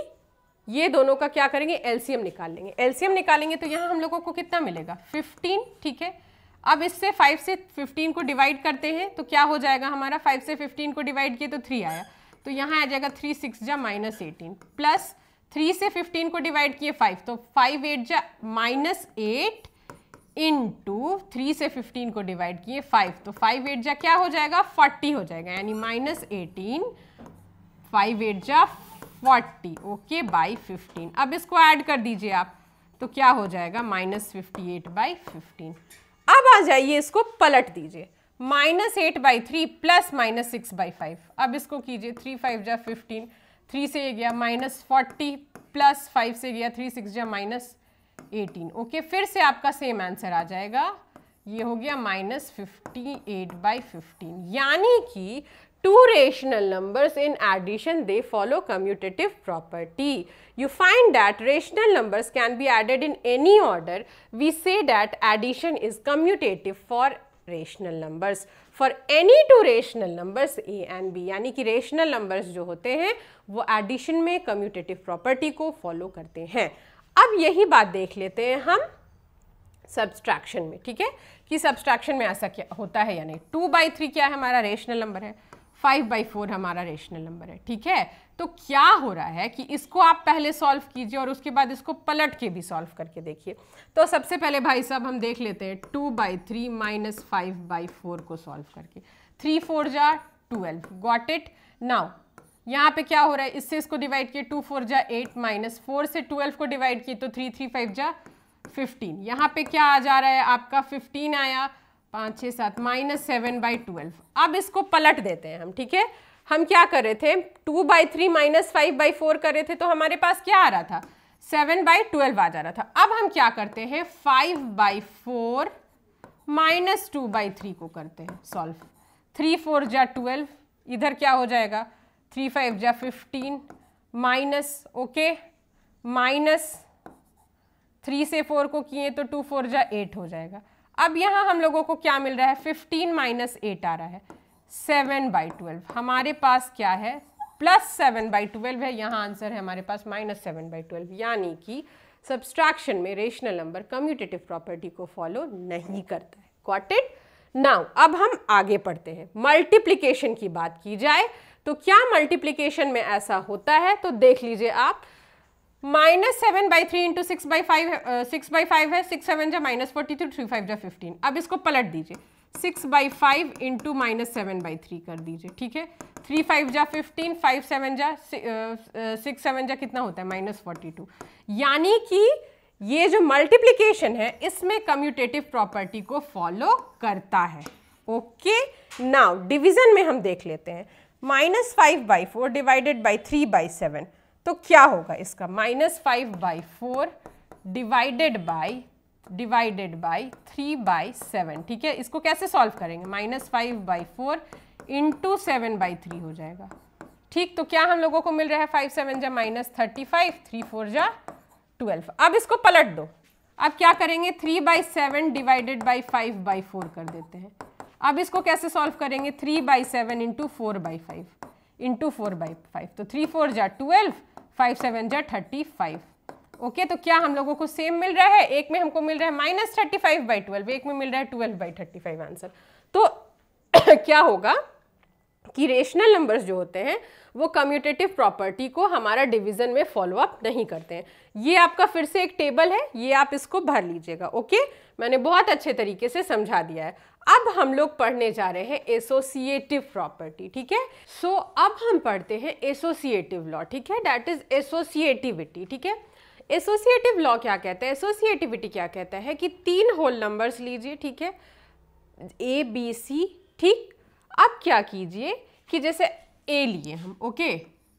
ये दोनों का क्या करेंगे, एलसीएम निकाल लेंगे। एलसीएम निकालेंगे तो यहाँ हम लोगों को कितना मिलेगा 15, ठीक है। अब इससे 5 से 15 को डिवाइड करते हैं तो क्या हो जाएगा हमारा, 5 से 15 को डिवाइड किए तो 3 आया, तो यहाँ आ जाएगा 3 6 जा -18 प्लस 3 से 15 को डिवाइड किए 5, तो 5 8 जा -8 इंटू 3 से 15 को डिवाइड किए 5, तो 5 8 जा क्या हो जाएगा 40 हो जाएगा, यानी -18 5 8 जा 40, ओके, बाई 15। अब इसको ऐड कर दीजिए आप, तो क्या हो जाएगा -58/15। अब आ जाइए इसको पलट दीजिए, -8/3 प्लस -6/5। अब इसको कीजिए, 3 5 जा 15, 3 से ये गया -40 प्लस 5 से गया 3 6 जा -18, ओके। फिर से आपका सेम आंसर आ जाएगा, ये हो गया -58/15। यानी कि two rational numbers in addition they follow commutative property. You find that rational numbers can be added in any order. We say that addition is commutative for rational numbers. For any two rational numbers a and b, यानी कि rational numbers जो होते हैं वो addition में commutative property को follow करते हैं। अब यही बात देख लेते हैं हम subtraction में, ठीक है, कि subtraction में ऐसा क्या होता है या नहीं। 2/3 क्या है, हमारा rational number है, 5/4 हमारा रेशनल नंबर है, ठीक है। तो क्या हो रहा है कि इसको आप पहले सॉल्व कीजिए और उसके बाद इसको पलट के भी सॉल्व करके देखिए। तो सबसे पहले भाई साहब हम देख लेते हैं 2/3 माइनस 5/4 को सॉल्व करके। 3 4 जा 12, गॉट इट। नाउ यहाँ पे क्या हो रहा है, इससे इसको डिवाइड किए 2 4 जा 8 माइनस 4 से 12 को डिवाइड किए तो 3 3 5 जा 15। यहाँ पे क्या आ जा रहा है आपका 15 आया, 5 6 7 माइनस 7/12। अब इसको पलट देते हैं हम, ठीक है। हम क्या कर रहे थे, 2/3 माइनस 5/4 कर रहे थे तो हमारे पास क्या आ रहा था, 7/12 आ जा रहा था। अब हम क्या करते हैं, 5/4 माइनस 2/3 को करते हैं सॉल्व। 3 4 जा 12, इधर क्या हो जाएगा 3 5 जा 15 माइनस, ओके, माइनस 3 से 4 को किए तो 2 4 जा 8 हो जाएगा। अब यहाँ हम लोगों को क्या मिल रहा है, 15 माइनस 8 आ रहा है 7/12। हमारे पास क्या है, प्लस 7/12 है, यहाँ आंसर है हमारे पास माइनस 7/12। यानी कि सब्सट्रैक्शन में रेशनल नंबर कम्यूटेटिव प्रॉपर्टी को फॉलो नहीं करता है। Got it. नाउ अब हम आगे पढ़ते हैं। मल्टीप्लिकेशन की बात की जाए तो क्या मल्टीप्लिकेशन में ऐसा होता है, तो देख लीजिए आप। माइनस 7/3 इंटू 6/5 है, 6/5 है, 6 7 जा माइनस 42, 3 5 जा 15। अब इसको पलट दीजिए, 6/5 इंटू माइनस 7/3 कर दीजिए, ठीक है। 3 5 जा 15, 5 7 जा 6 7 जा कितना होता है, माइनस 42। यानी कि ये जो मल्टीप्लिकेशन है इसमें कम्यूटेटिव प्रॉपर्टी को फॉलो करता है। ओके, नाउ डिवीजन में हम देख लेते हैं। माइनस 5/4 डिवाइडेड बाई 3/7, तो क्या होगा इसका, माइनस 5/4 डिवाइडेड बाई 3/7, ठीक है। इसको कैसे सॉल्व करेंगे, माइनस 5/4 इंटू 7/3 हो जाएगा, ठीक। तो क्या हम लोगों को मिल रहा है, 5 7 जा माइनस 35, 3 4 जा 12। अब इसको पलट दो। अब क्या करेंगे, 3/7 डिवाइडेड बाई 5/4 कर देते हैं। अब इसको कैसे सॉल्व करेंगे, 3/7 इंटू 4/5 इंटू 4/5, तो 3 4 जा 12, 5 7 जा 35। ओके, तो क्या हम लोगों को सेम मिल रहा है, एक में हमको मिल रहा है माइनस 35/12, एक में मिल रहा है 12/35 आंसर। तो क्या होगा कि रेशनल नंबर्स जो होते हैं वो कम्यूटेटिव प्रॉपर्टी को हमारा डिवीजन में फॉलो अप नहीं करते हैं। ये आपका फिर से एक टेबल है, ये आप इसको भर लीजिएगा। ओके, मैंने बहुत अच्छे तरीके से समझा दिया है। अब हम लोग पढ़ने जा रहे हैं एसोसिएटिव प्रॉपर्टी, ठीक है। सो अब हम पढ़ते हैं एसोसिएटिव लॉ, ठीक है, दैट इज एसोसिएटिविटी, ठीक है। एसोसिएटिव लॉ क्या कहता है, एसोसिएटिविटी क्या कहता है कि 3 होल नंबर्स लीजिए, ठीक है, ए बी सी, ठीक। अब क्या कीजिए कि जैसे ए लिए हम, ओके,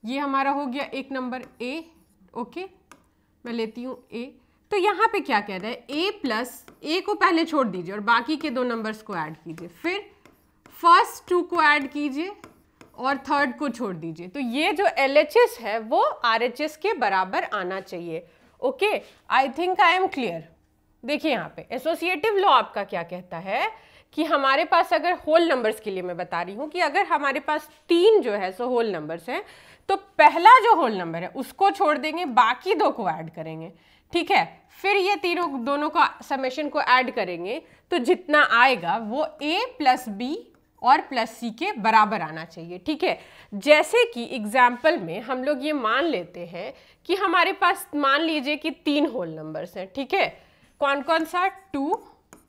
ये हमारा हो गया एक नंबर ए, ओके, मैं लेती हूँ ए। तो यहाँ पे क्या कह रहा है, ए प्लस ए को पहले छोड़ दीजिए और बाकी के 2 नंबर्स को ऐड कीजिए, फिर फर्स्ट 2 को ऐड कीजिए और थर्ड को छोड़ दीजिए। तो ये जो LHS है वो RHS के बराबर आना चाहिए। Okay, I think I am clear. देखिए यहाँ पे एसोसिएटिव लॉ आपका क्या कहता है कि हमारे पास अगर होल नंबर्स के लिए मैं बता रही हूँ कि अगर हमारे पास 3 जो है सो होल नंबर्स हैं, तो पहला जो होल नंबर है उसको छोड़ देंगे, बाकी 2 को ऐड करेंगे, ठीक है। फिर ये दोनों का समेशन को ऐड करेंगे तो जितना आएगा वो a प्लस बी और प्लस सी के बराबर आना चाहिए, ठीक है। जैसे कि एग्जाम्पल में हम लोग ये मान लेते हैं कि हमारे पास मान लीजिए कि 3 होल नंबर्स हैं, ठीक है। कौन कौन सा, 2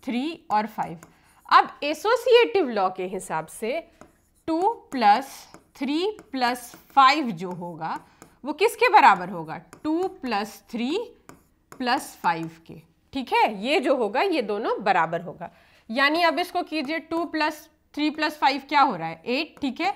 3 और 5। अब एसोसिएटिव लॉ के हिसाब से 2 + 3 + 5 जो होगा वो किसके बराबर होगा, 2 + 3 + 5 के, ठीक है। ये जो होगा ये दोनों बराबर होगा। यानी अब इसको कीजिए, 2 + 3 + 5 क्या हो रहा है, 8, ठीक है।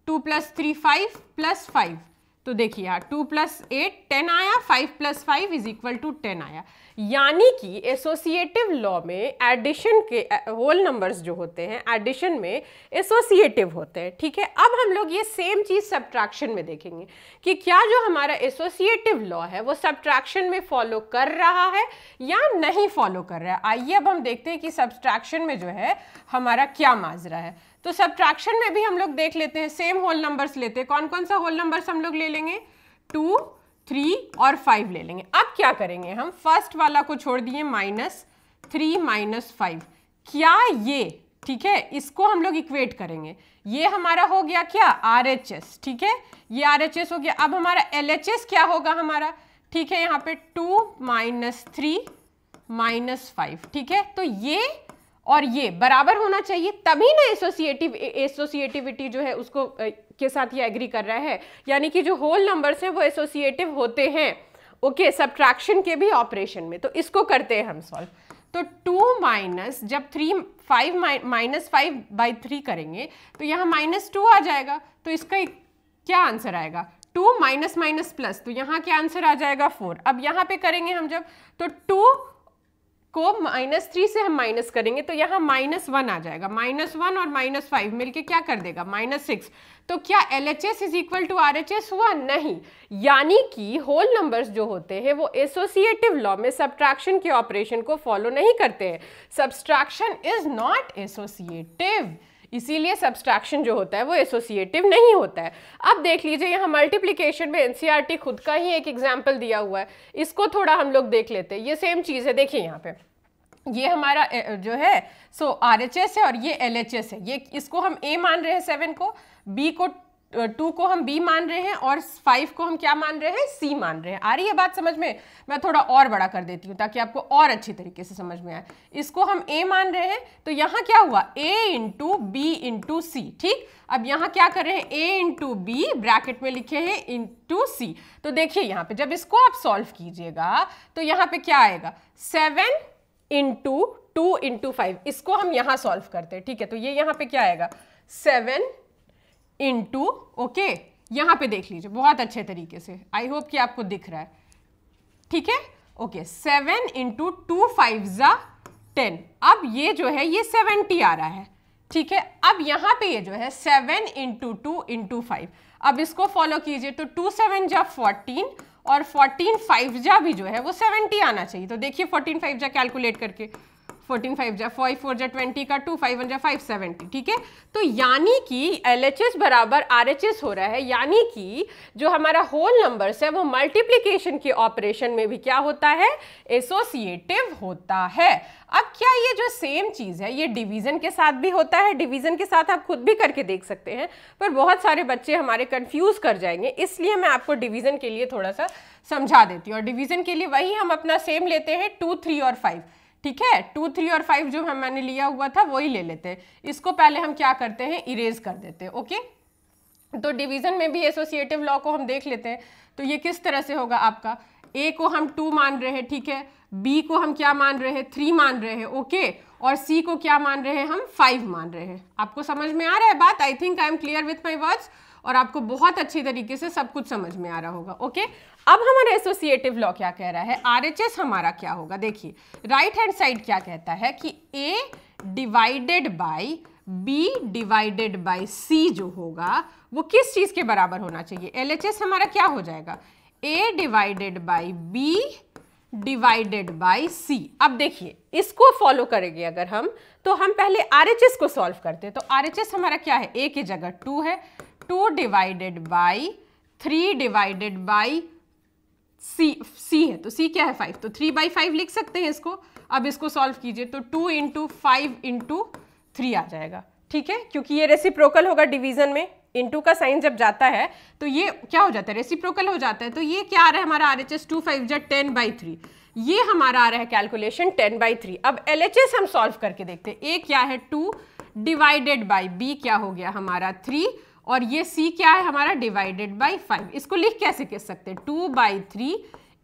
2 + 3 5 + 5, तो देखिए यार 2 + 8 10 आया, 5 + 5 = 10 आया। यानी कि एसोसिएटिव लॉ में एडिशन के होल नंबर्स जो होते हैं एडिशन में एसोसिएटिव होते हैं, ठीक है। अब हम लोग ये सेम चीज सब्ट्रैक्शन में देखेंगे कि क्या जो हमारा एसोसिएटिव लॉ है वो सब्ट्रैक्शन में फॉलो कर रहा है या नहीं फॉलो कर रहा है। आइए अब हम देखते हैं कि सब्ट्रैक्शन में जो है हमारा क्या माजरा है। तो सब्ट्रैक्शन में भी हम लोग देख लेते हैं, सेम होल नंबर्स लेते हैं। कौन कौन सा होल नंबर्स हम लोग ले लेंगे, 2 3 और 5 ले लेंगे। अब क्या करेंगे हम, फर्स्ट वाला को छोड़ दिए, -3 - 5। क्या ये ठीक है, इसको हम लोग इक्वेट करेंगे। ये हमारा हो गया क्या, RHS, ठीक है, ये RHS हो गया। अब हमारा LHS क्या होगा हमारा, ठीक है, यहाँ पे 2 - 3 - 5, ठीक है। तो ये और ये बराबर होना चाहिए, तभी ना एसोसिएटिविटी जो है उसको के साथ ये एग्री कर रहा है, यानी कि जो होल नंबर्स हैं वो एसोसिएटिव होते हैं, ओके, सब्ट्रैक्शन के भी ऑपरेशन में। तो इसको करते हैं हम सॉल्व। तो 2 माइनस, जब 5 -5/3 करेंगे तो यहाँ -2 आ जाएगा। तो इसका क्या आंसर आएगा, 2 माइनस प्लस, तो यहाँ क्या आंसर आ जाएगा 4। अब यहाँ पे करेंगे हम जब, तो 2 को -3 से हम माइनस करेंगे तो यहाँ -1 आ जाएगा। -1 और -5 मिलके क्या कर देगा, -6। तो क्या LHS is equal to RHS हुआ, नहीं। यानी कि होल नंबर्स जो होते हैं वो एसोसिएटिव लॉ में सब्ट्रैक्शन के ऑपरेशन को फॉलो नहीं करते हैं। सब्ट्रैक्शन इज नॉट एसोसिएटिव, इसीलिए सब्ट्रैक्शन जो होता है वो एसोसिएटिव नहीं होता है। अब देख लीजिए, यहाँ मल्टीप्लिकेशन में NCERT खुद का ही एक एग्जाम्पल दिया हुआ है, इसको थोड़ा हम लोग देख लेते हैं। ये सेम चीज़ है, देखिए यहाँ पे ये हमारा जो है RHS है और ये LHS है। ये इसको हम A मान रहे हैं 7 को, B को 2 को हम B मान रहे हैं और 5 को हम क्या मान रहे हैं, C मान रहे हैं। आ रही है बात समझ में? मैं थोड़ा और बड़ा कर देती हूँ ताकि आपको और अच्छी तरीके से समझ में आए। इसको हम A मान रहे हैं तो यहाँ क्या हुआ, A × B × C, ठीक। अब यहाँ क्या कर रहे हैं, A × B ब्रैकेट में लिखे हैं × C। तो देखिए यहाँ पे जब इसको आप सॉल्व कीजिएगा तो यहाँ पे क्या आएगा, 7 × 2 × 5, इसको हम यहाँ सॉल्व करते हैं, ठीक है। तो ये यहाँ पे क्या आएगा, 7 × ओके, यहाँ पे देख लीजिए बहुत अच्छे तरीके से, आई होप कि आपको दिख रहा है, ठीक है, ओके। 7 × 2 5 = 10। अब ये जो है ये 70 आ रहा है, ठीक है। अब यहाँ पे ये जो है 7 × 2 × 5, अब इसको फॉलो कीजिए तो 2 7 = 14 और 14 5 जा भी जो है वो 70 आना चाहिए। तो देखिए 14 5 जा कैलकुलेट करके, 14 5 जा 5 4 जा 20 का 2 5 1 जा 5 70, ठीक है। तो यानी कि LHS बराबर RHS हो रहा है, यानी कि जो हमारा होल नंबर्स है वो मल्टीप्लिकेशन के ऑपरेशन में भी क्या होता है, एसोसिएटिव होता है। अब क्या ये जो सेम चीज है ये डिवीजन के साथ भी होता है? डिवीजन के साथ आप खुद भी करके देख सकते हैं, पर बहुत सारे बच्चे हमारे कंफ्यूज कर जाएंगे, इसलिए मैं आपको डिवीजन के लिए थोड़ा सा समझा देती हूँ। और डिवीजन के लिए वही हम अपना सेम लेते हैं 2 3 और 5, ठीक है। 2 3 और 5 जो मैंने लिया हुआ था वही ले लेते हैं। इसको पहले हम क्या करते हैं, इरेज कर देते हैं, ओके। तो डिवीजन में भी एसोसिएटिव लॉ को हम देख लेते हैं। तो ये किस तरह से होगा आपका, A को हम 2 मान रहे हैं, ठीक है, B को हम क्या मान रहे हैं, 3 मान रहे हैं, ओके, और C को क्या मान रहे हैं, हम 5 मान रहे हैं। आपको समझ में आ रहा है बात? आई think I am clear with my words, और आपको बहुत अच्छी तरीके से सब कुछ समझ में आ रहा होगा, ओके। अब हमारा एसोसिएटिव लॉ क्या कह रहा है, RHS हमारा क्या होगा, देखिए राइट हैंड साइड क्या कहता है कि A divided by B divided by C जो होगा वो किस चीज के बराबर होना चाहिए, LHS हमारा क्या हो जाएगा, A divided by B divided by C। अब देखिए इसको फॉलो करेंगे अगर हम, तो हम पहले RHS को सॉल्व करते हैं। तो RHS हमारा क्या है, A की जगह 2 है, 2 divided by 3 divided by C है, तो C क्या है 5, तो 3/5 लिख सकते हैं इसको। अब इसको सॉल्व कीजिए तो 2 × 5 × 3 आ जाएगा, ठीक है, क्योंकि ये रेसिप्रोकल होगा डिवीजन में, इनटू का साइन जब जाता है तो ये क्या हो जाता है, रेसिप्रोकल हो जाता है। तो ये क्या आ रहा है हमारा RHS, 2 5 = 10/3, ये हमारा आ रहा है कैलकुलेशन 10/3। अब LHS हम सॉल्व करके देखते हैं। A क्या है 2 डिवाइडेड बाई B क्या हो गया हमारा 3, और ये C क्या है हमारा डिवाइडेड बाई 5। इसको लिख कैसे कह सकते हैं, 2/3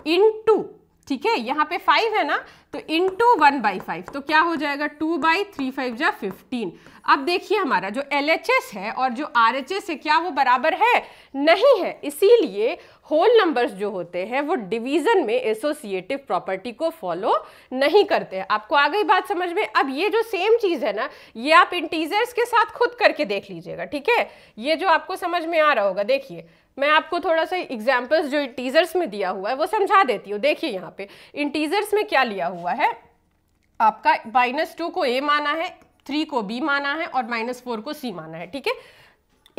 × ठीक है, यहाँ पे 5 है ना, तो इंटू 1/5, तो क्या हो जाएगा 2/3 5 = 15। अब देखिए हमारा जो LHS है और जो RHS है क्या वो बराबर है, नहीं है। इसीलिए होल नंबर्स जो होते हैं वो डिवीजन में एसोसिएटिव प्रॉपर्टी को फॉलो नहीं करते हैं। आपको आ गई बात समझ में? अब ये जो सेम चीज है ना, ये आप इंटीजर्स के साथ खुद करके देख लीजिएगा, ठीक है। ये जो आपको समझ में आ रहा होगा, देखिए मैं आपको थोड़ा सा एग्जाम्पल्स जो इंटीजर्स में दिया हुआ है वो समझा देती हूँ। देखिए यहाँ पे इंटीजर्स में क्या लिया हुआ है आपका, -2 को A माना है, 3 को B माना है और -4 को C माना है, ठीक है।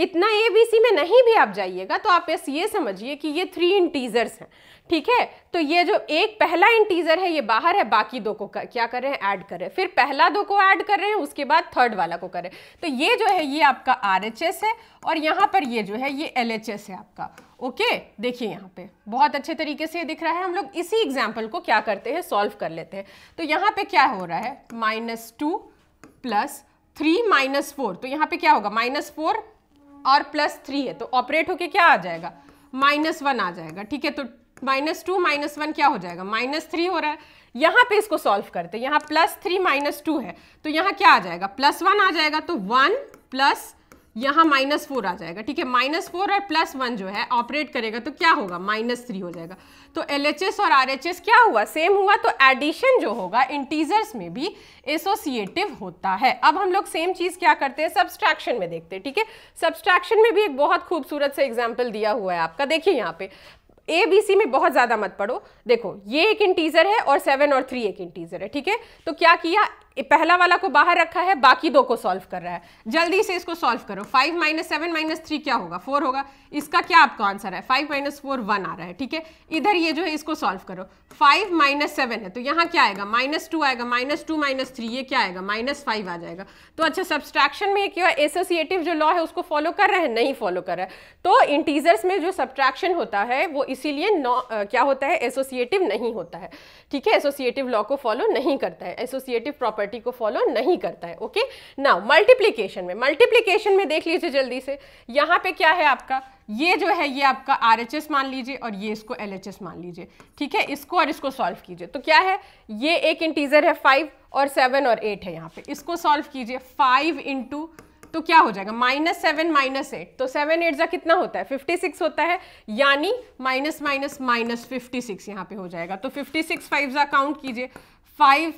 इतना ABC में नहीं भी आप जाइएगा तो आप बस ये समझिए कि ये 3 इंटीजर्स हैं, ठीक है। तो ये जो एक पहला इंटीजर है ये बाहर है, बाकी दो को क्या कर रहे हैं, ऐड कर रहे हैं, फिर पहला दो को ऐड कर रहे हैं, उसके बाद थर्ड वाला को कर रहे हैं। तो ये जो है ये आपका RHS है और यहाँ पर ये जो है ये LHS है आपका। ओके, देखिए यहाँ पे बहुत अच्छे तरीके से दिख रहा है। हम लोग इसी एग्जाम्पल को क्या करते हैं, सॉल्व कर लेते हैं। तो यहाँ पे क्या हो रहा है, -2 + 3 - 4, तो यहाँ पे क्या होगा, -4 और +3 है, तो ऑपरेट होके क्या आ जाएगा, -1 आ जाएगा, ठीक है। तो -2 - 1 क्या हो जाएगा, -3 हो रहा है। यहाँ पे इसको सॉल्व करते हैं, यहाँ +3 - 2 है, तो यहाँ क्या आ जाएगा, +1 आ जाएगा, तो 1 प्लस यहाँ -4 आ जाएगा, ठीक है। -4 और +1 जो है ऑपरेट करेगा तो क्या होगा, -3 हो जाएगा। तो LHS और RHS क्या हुआ, सेम हुआ। तो एडिशन जो होगा इंटीजर्स में भी एसोसिएटिव होता है। अब हम लोग सेम चीज क्या करते हैं, सब्सट्रैक्शन में देखते हैं, ठीक है। सब्सट्रैक्शन में भी एक बहुत खूबसूरत से एग्जाम्पल दिया हुआ है आपका। देखिए यहाँ पे ABC में बहुत ज्यादा मत पढ़ो, देखो ये एक इंटीजर है और 7 और 3 एक इंटीजर है, ठीक है। तो क्या किया, पहला वाला को बाहर रखा है, बाकी दो को सॉल्व कर रहा है। जल्दी से इसको सॉल्व करो, 5 - 7 - 3 क्या होगा, 4 होगा। इसका क्या आपका आंसर है, 5 - 4 1 आ रहा है, ठीक है। इधर ये जो है इसको सॉल्व करो, 5 - 7 है, तो यहाँ क्या आएगा, -2 आएगा, -2 - 3 ये क्या आएगा, -5 आ जाएगा। तो अच्छा, सब्सट्रैक्शन में क्या एसोसिएटिव जो लॉ है उसको फॉलो कर रहे हैं, नहीं फॉलो कर रहा है। तो इंटीजर्स में जो सब्ट्रैक्शन होता है वो इसीलिए क्या होता है, एसोसिएटिव नहीं होता है, ठीक है। एसोसिएटिव लॉ को फॉलो नहीं करता है, एसोसिएटिव प्रॉपर्टी को फॉलो नहीं करता है। ओके, नाउ मल्टीप्लिकेशन में देख लीजिए जल्दी से। यहाँ पे क्या है आपका, ये जो है ये आपका RHS मान लीजिए और ये इसको LHS मान लीजिए, ठीक है। इसको और इसको सॉल्व कीजिए, तो क्या है, ये एक इंटीजर है 5 और 7 और 8 है यहाँ पे। इसको सॉल्व कीजिए, 5 इंटू, तो क्या हो जाएगा, -7 - 8, तो 7 8 जा कितना होता है, 56 होता है, यानी -56 यहाँ पे हो जाएगा। तो 56 5 जा काउंट कीजिए, 5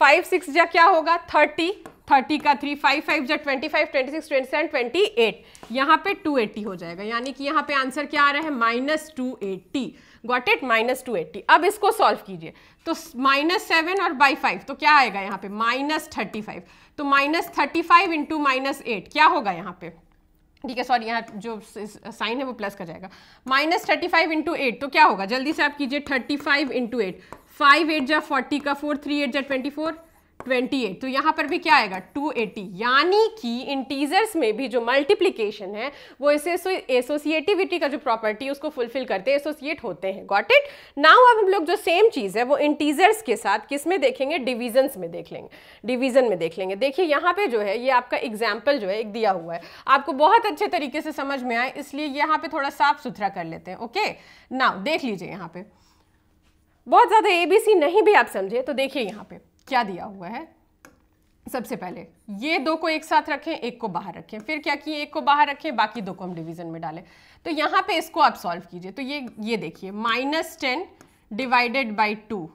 6 जा क्या होगा, 30 का 3, 5 5 जा 25, 26 27 28, यहाँ पे 280 हो जाएगा। यानी कि यहाँ पे आंसर क्या आ रहा है, -280। Got it, -280। अब इसको सॉल्व कीजिए, तो -7 और बाई 5 तो क्या आएगा यहाँ पे, -35। तो -35 इंटू -8 क्या होगा यहाँ पे, ठीक है, सॉरी यहाँ जो साइन है वो प्लस का जाएगा। -35 इंटू 8 तो क्या होगा, जल्दी से आप कीजिए, 35 इंटू 8, 5 8 जा 40 का 4, 3 8 जा 24, 28, तो यहाँ पर भी क्या आएगा, 280। यानी कि इंटीजर्स में भी जो मल्टीप्लिकेशन है वो एसोसिएटिविटी का जो प्रॉपर्टी उसको फुलफिल करते हैं, एसोसिएट होते हैं। Got it. नाउ अब हम लोग जो सेम चीज है वो इंटीजर्स के साथ किस में देखेंगे, डिविजन्स में देख लेंगे, डिवीजन में देख लेंगे। देखिए यहाँ पे जो है ये आपका एग्जाम्पल जो है एक दिया हुआ है, आपको बहुत अच्छे तरीके से समझ में आए इसलिए यहाँ पे थोड़ा साफ सुथरा कर लेते हैं। ओके, नाउ देख लीजिए, यहाँ पे बहुत ज्यादा ABC नहीं भी आप समझे तो देखिए यहाँ पे क्या दिया हुआ है। सबसे पहले ये दो को एक साथ रखें, एक को बाहर रखें, फिर क्या किए, एक को बाहर रखें, बाकी दो को हम डिवीजन में डालें। तो यहाँ पे इसको आप सॉल्व कीजिए, तो ये देखिए, -10 डिवाइडेड बाई 2,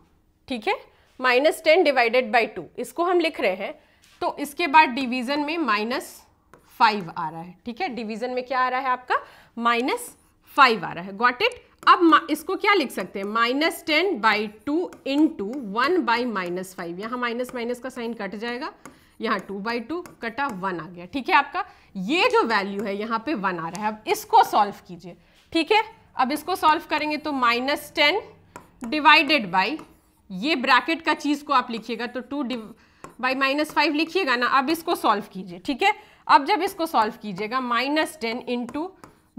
ठीक है, -10 डिवाइडेड बाई 2 इसको हम लिख रहे हैं। तो इसके बाद डिवीजन में -5 आ रहा है, ठीक है। डिवीजन में क्या आ रहा है आपका, -5 आ रहा है। Got it. अब इसको क्या लिख सकते हैं, -10/2 इंटू 1/-5, यहाँ माइनस का साइन कट जाएगा, यहाँ 2/2 कटा 1 आ गया, ठीक है। आपका ये जो वैल्यू है यहाँ पे 1 आ रहा है। अब इसको सॉल्व कीजिए, ठीक है। अब इसको सॉल्व करेंगे तो -10 डिवाइडेड बाई, ये ब्रैकेट का चीज को आप लिखिएगा तो 2/-5 लिखिएगा ना। अब इसको सॉल्व कीजिए, ठीक है। अब जब इसको सॉल्व कीजिएगा, -10 इंटू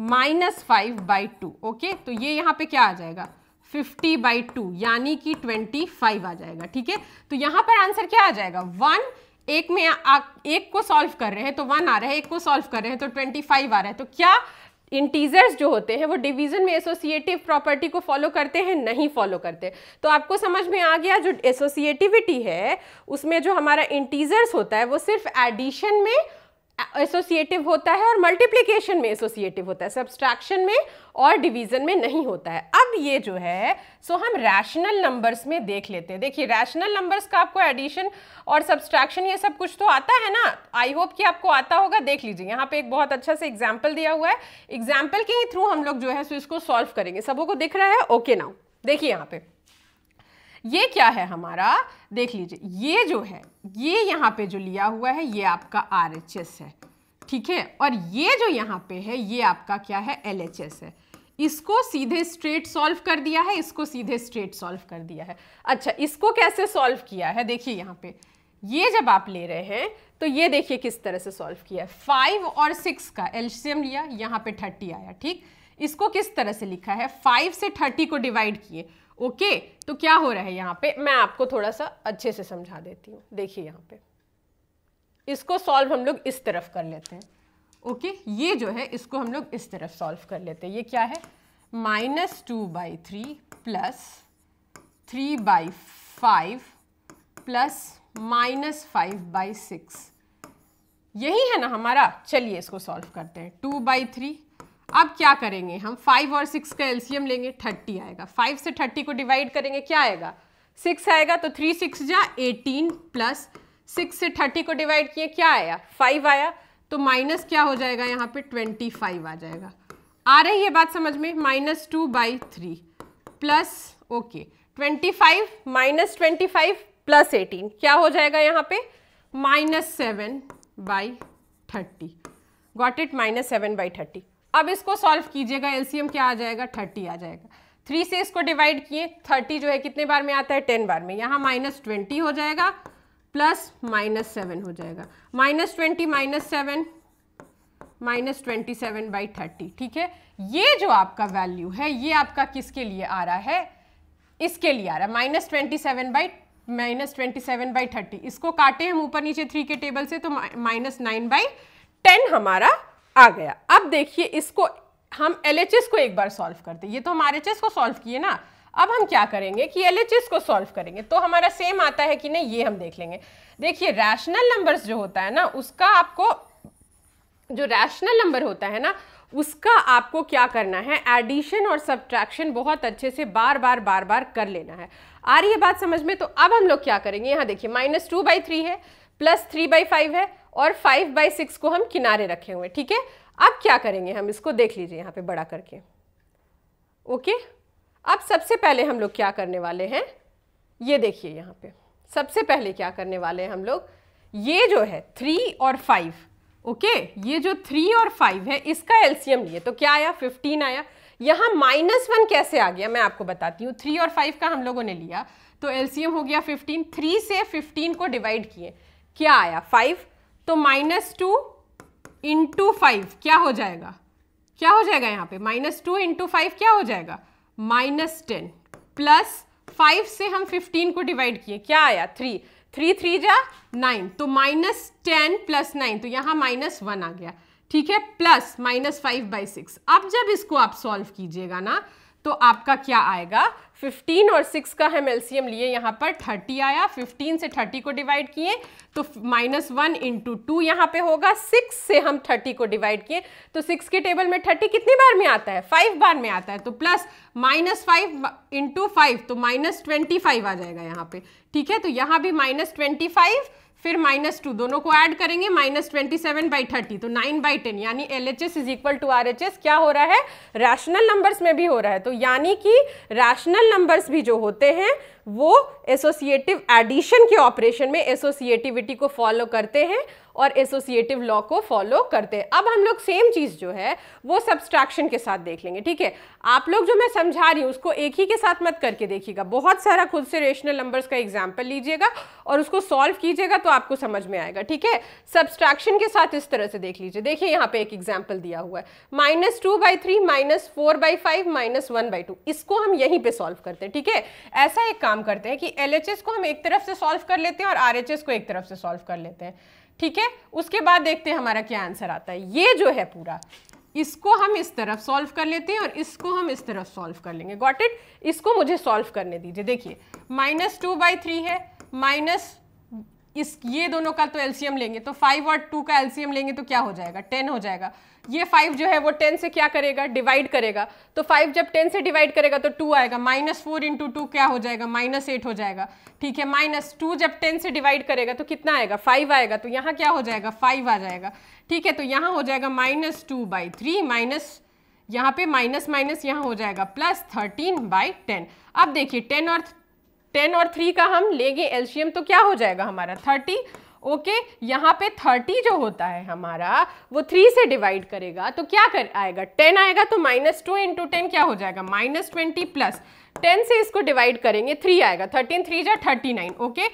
-5/2, ओके। तो ये यहाँ पे क्या आ जाएगा, 50/2, यानी कि 25 आ जाएगा, ठीक है। तो यहाँ पर आंसर क्या आ जाएगा, 1। एक में एक को सॉल्व कर रहे हैं तो 1 आ रहा है, एक को सॉल्व कर रहे हैं तो 25 आ रहा है। तो क्या इंटीजर्स जो होते हैं वो डिवीजन में एसोसिएटिव प्रॉपर्टी को फॉलो करते हैं, नहीं फॉलो करते। तो आपको समझ में आ गया, जो एसोसिएटिविटी है उसमें जो हमारा इंटीजर्स होता है वो सिर्फ एडिशन में एसोसिएटिव होता है और मल्टीप्लिकेशन में एसोसिएटिव होता है, सब्सट्रैक्शन में और डिवीजन में नहीं होता है। अब ये जो है सो हम रैशनल नंबर्स में देख लेते हैं। देखिए रैशनल नंबर्स का आपको एडिशन और सब्सट्रैक्शन ये सब कुछ तो आता है ना, आई होप कि आपको आता होगा। देख लीजिए यहाँ पे एक बहुत अच्छा से एग्जाम्पल दिया हुआ है, एग्जाम्पल के ही थ्रू हम लोग जो है सो इसको सॉल्व करेंगे। सबों को दिख रहा है, ओके। नाउ देखिए यहाँ पे ये क्या है हमारा, देख लीजिए ये जो है ये यहाँ पे जो लिया हुआ है ये आपका RHS है, ठीक है, और ये जो यहाँ पे है ये आपका क्या है, LHS है। इसको सीधे स्ट्रेट सॉल्व कर दिया है, इसको सीधे स्ट्रेट सॉल्व कर दिया है। अच्छा, इसको कैसे सॉल्व किया है, देखिए यहाँ पे ये जब आप ले रहे हैं तो ये देखिए किस तरह से सॉल्व किया है। 5 और 6 का एलसीएम लिया, यहाँ पे 30 आया। ठीक, इसको किस तरह से लिखा है, 5 से 30 को डिवाइड किए। ओके, तो क्या हो रहा है यहाँ पे, मैं आपको थोड़ा सा अच्छे से समझा देती हूँ। देखिए यहाँ पे इसको सॉल्व हम लोग इस तरफ कर लेते हैं। ओके, ये जो है इसको हम लोग इस तरफ सॉल्व कर लेते हैं। ये क्या है, -2/3 प्लस 3/5 प्लस -5/6, यही है ना हमारा। चलिए इसको सॉल्व करते हैं। 2/3, अब क्या करेंगे हम, 5 और 6 का एलसीएम लेंगे, 30 आएगा। 5 से 30 को डिवाइड करेंगे, क्या आएगा, 6 आएगा। तो 3 6 जा 18 प्लस 6 से 30 को डिवाइड किए, क्या आया, 5 आया। तो माइनस क्या हो जाएगा यहाँ पे, 25 आ जाएगा। आ रही है बात समझ में, -2/3 प्लस, ओके, 25 -25 प्लस 18 क्या हो जाएगा यहाँ पे, -7/30। Got it, -7/30। अब इसको सॉल्व कीजिएगा, एलसीएम क्या आ जाएगा, 30 आ जाएगा। 3 से इसको डिवाइड किए, 30 जो है कितने बार में आता है, 10 बार में। यहाँ -20 हो जाएगा प्लस -7 हो जाएगा। -20 -7 -27/30। ठीक है, ये जो आपका वैल्यू है ये आपका किसके लिए आ रहा है, इसके लिए आ रहा है, -27/30। इसको काटे हम ऊपर नीचे 3 के टेबल से, तो -9/10 हमारा आ गया। अब देखिए इसको हम LHS को एक बार सॉल्व करते हैं। ये तो हम RHS को सॉल्व किए ना, अब हम क्या करेंगे कि LHS को सॉल्व करेंगे। तो हमारा सेम आता है कि नहीं, ये हम देख लेंगे। देखिए रैशनल नंबर्स जो होता है ना, उसका आपको जो रैशनल नंबर होता है ना, उसका आपको क्या करना है, एडिशन और सब्ट्रैक्शन बहुत अच्छे से बार बार कर लेना है। आ रही है बात समझ में। तो अब हम लोग क्या करेंगे, यहाँ देखिए -2/3 है प्लस 3/5 है और 5/6 को हम किनारे रखे हुए। ठीक है, अब क्या करेंगे हम, इसको देख लीजिए यहाँ पे बड़ा करके। ओके, अब सबसे पहले हम लोग क्या करने वाले हैं, ये देखिए यहाँ पे सबसे पहले क्या करने वाले हैं हम लोग, ये जो है 3 और 5, ओके, ये जो 3 और 5 है इसका एलसीएम लिए, तो क्या आया, 15 आया। यहाँ -1 कैसे आ गया, मैं आपको बताती हूँ। 3 और 5 का हम लोगों ने लिया तो एलसीएम हो गया 15। 3 से 15 को डिवाइड किए, क्या आया, 5। तो -2 × 5 क्या हो जाएगा, क्या हो जाएगा यहाँ पे, -2 × 5 क्या हो जाएगा, -10 प्लस 5 से हम 15 को डिवाइड किए, क्या आया, 3 3 जा 9, तो -10 प्लस 9, तो यहाँ -1 आ गया। ठीक है, प्लस -5/6। अब जब इसको आप सॉल्व कीजिएगा ना, तो आपका क्या आएगा, 15 और 6 का हम एलसीएम लिए, यहाँ पर 30 आया। 15 से 30 को डिवाइड किए तो -1 × 2 यहाँ पे होगा। 6 से हम 30 को डिवाइड किए तो 6 के टेबल में 30 कितनी बार में आता है, 5 बार में आता है। तो प्लस -5 × 5 तो -25 आ जाएगा यहाँ पे। ठीक है, तो यहाँ भी -25 फिर -2 दोनों को ऐड करेंगे, -27/30 तो 9/10, यानी LHS = RHS क्या हो रहा है, रैशनल नंबर्स में भी हो रहा है। तो यानी कि रैशनल नंबर्स भी जो होते हैं वो एसोसिएटिव एडिशन के ऑपरेशन में एसोसिएटिविटी को फॉलो करते हैं और एसोसिएटिव लॉ को फॉलो करते हैं। अब हम लोग सेम चीज जो है वो सब्सट्रैक्शन के साथ देख लेंगे। ठीक है, आप लोग जो मैं समझा रही हूँ उसको एक ही के साथ मत करके देखिएगा, बहुत सारा खुद से रेशनल नंबर्स का एग्जाम्पल लीजिएगा और उसको सॉल्व कीजिएगा तो आपको समझ में आएगा। ठीक है, सब्सट्रैक्शन के साथ इस तरह से देख लीजिए। देखिए यहाँ पे एक एग्जाम्पल दिया हुआ है, -2/3 -4/5 -1/2, इसको हम यहीं पे सॉल्व करते हैं। ठीक है, ऐसा एक काम करते हैं कि LHS को हम एक तरफ से सॉल्व कर लेते हैं और RHS को एक तरफ से सॉल्व कर लेते हैं। ठीक है, उसके बाद देखते हैं हमारा क्या आंसर आता है। ये जो है पूरा, इसको हम इस तरफ सॉल्व कर लेते हैं और इसको हम इस तरफ सॉल्व कर लेंगे। गॉट इट, इसको मुझे सॉल्व करने दीजिए। देखिए -2/3 है माइनस ये दोनों का तो एलसीएम लेंगे, तो 5 और 2 का एलसीएम लेंगे तो क्या हो जाएगा, 10 हो जाएगा। ये 5 जो है वो 10 से क्या करेगा, डिवाइड करेगा, तो 5 जब 10 से डिवाइड करेगा तो 2 आएगा। -4 × 2 क्या हो जाएगा, -8 हो जाएगा। ठीक है, -2 जब 10 से डिवाइड करेगा तो कितना आएगा, 5 आएगा। तो यहाँ क्या हो जाएगा, 5 आ जाएगा। ठीक है, तो यहाँ हो जाएगा -2/3 माइनस, यहाँ पे माइनस माइनस यहाँ हो जाएगा प्लस 13/10। अब देखिए 10 और 3 का हम लेंगे एलसीएम तो क्या हो जाएगा हमारा 30, ओके यहाँ पे 30 जो होता है हमारा वो 3 से डिवाइड करेगा तो क्या कर आएगा 10 आएगा, तो -2 इंटू 10 क्या हो जाएगा -20 प्लस 10 से इसको डिवाइड करेंगे 3 आएगा, 13 3 जा 39, ओके